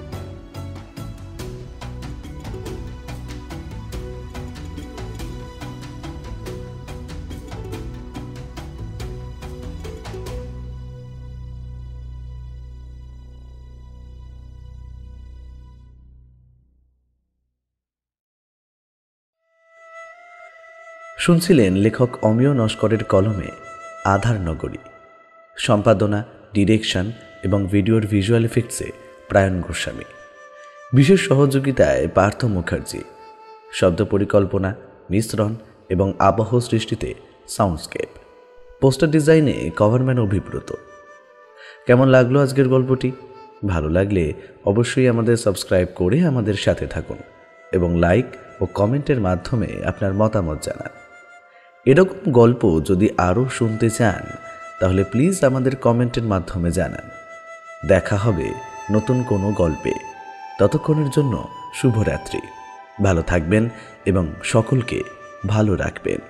শুনছিলেন লেখক অমিয় নস্করের কলমে আধার নগরী। সম্পাদনা, ডিরেকশন এবং ভিডিওর ভিজুয়াল এফেক্টসে প্রায়ণ গোস্বামী। বিশেষ সহযোগিতায় পার্থ মুখার্জি। শব্দ পরিকল্পনা, মিশ্রণ এবং আবহ সৃষ্টিতে সাউন্ডস্কেপ। পোস্টার ডিজাইনে কভারম্যান অভিব্রত। কেমন লাগলো আজকের গল্পটি? ভালো লাগলে অবশ্যই আমাদের সাবস্ক্রাইব করে আমাদের সাথে থাকুন এবং লাইক ও কমেন্টের মাধ্যমে আপনার মতামত জানান। এরকম গল্প যদি আরও শুনতে চান তাহলে প্লিজ আমাদের কমেন্টের মাধ্যমে জানান। দেখা হবে নতুন কোনো গল্পে। ততক্ষণের জন্য শুভরাত্রি। ভালো থাকবেন এবং সকলকে ভালো রাখবেন।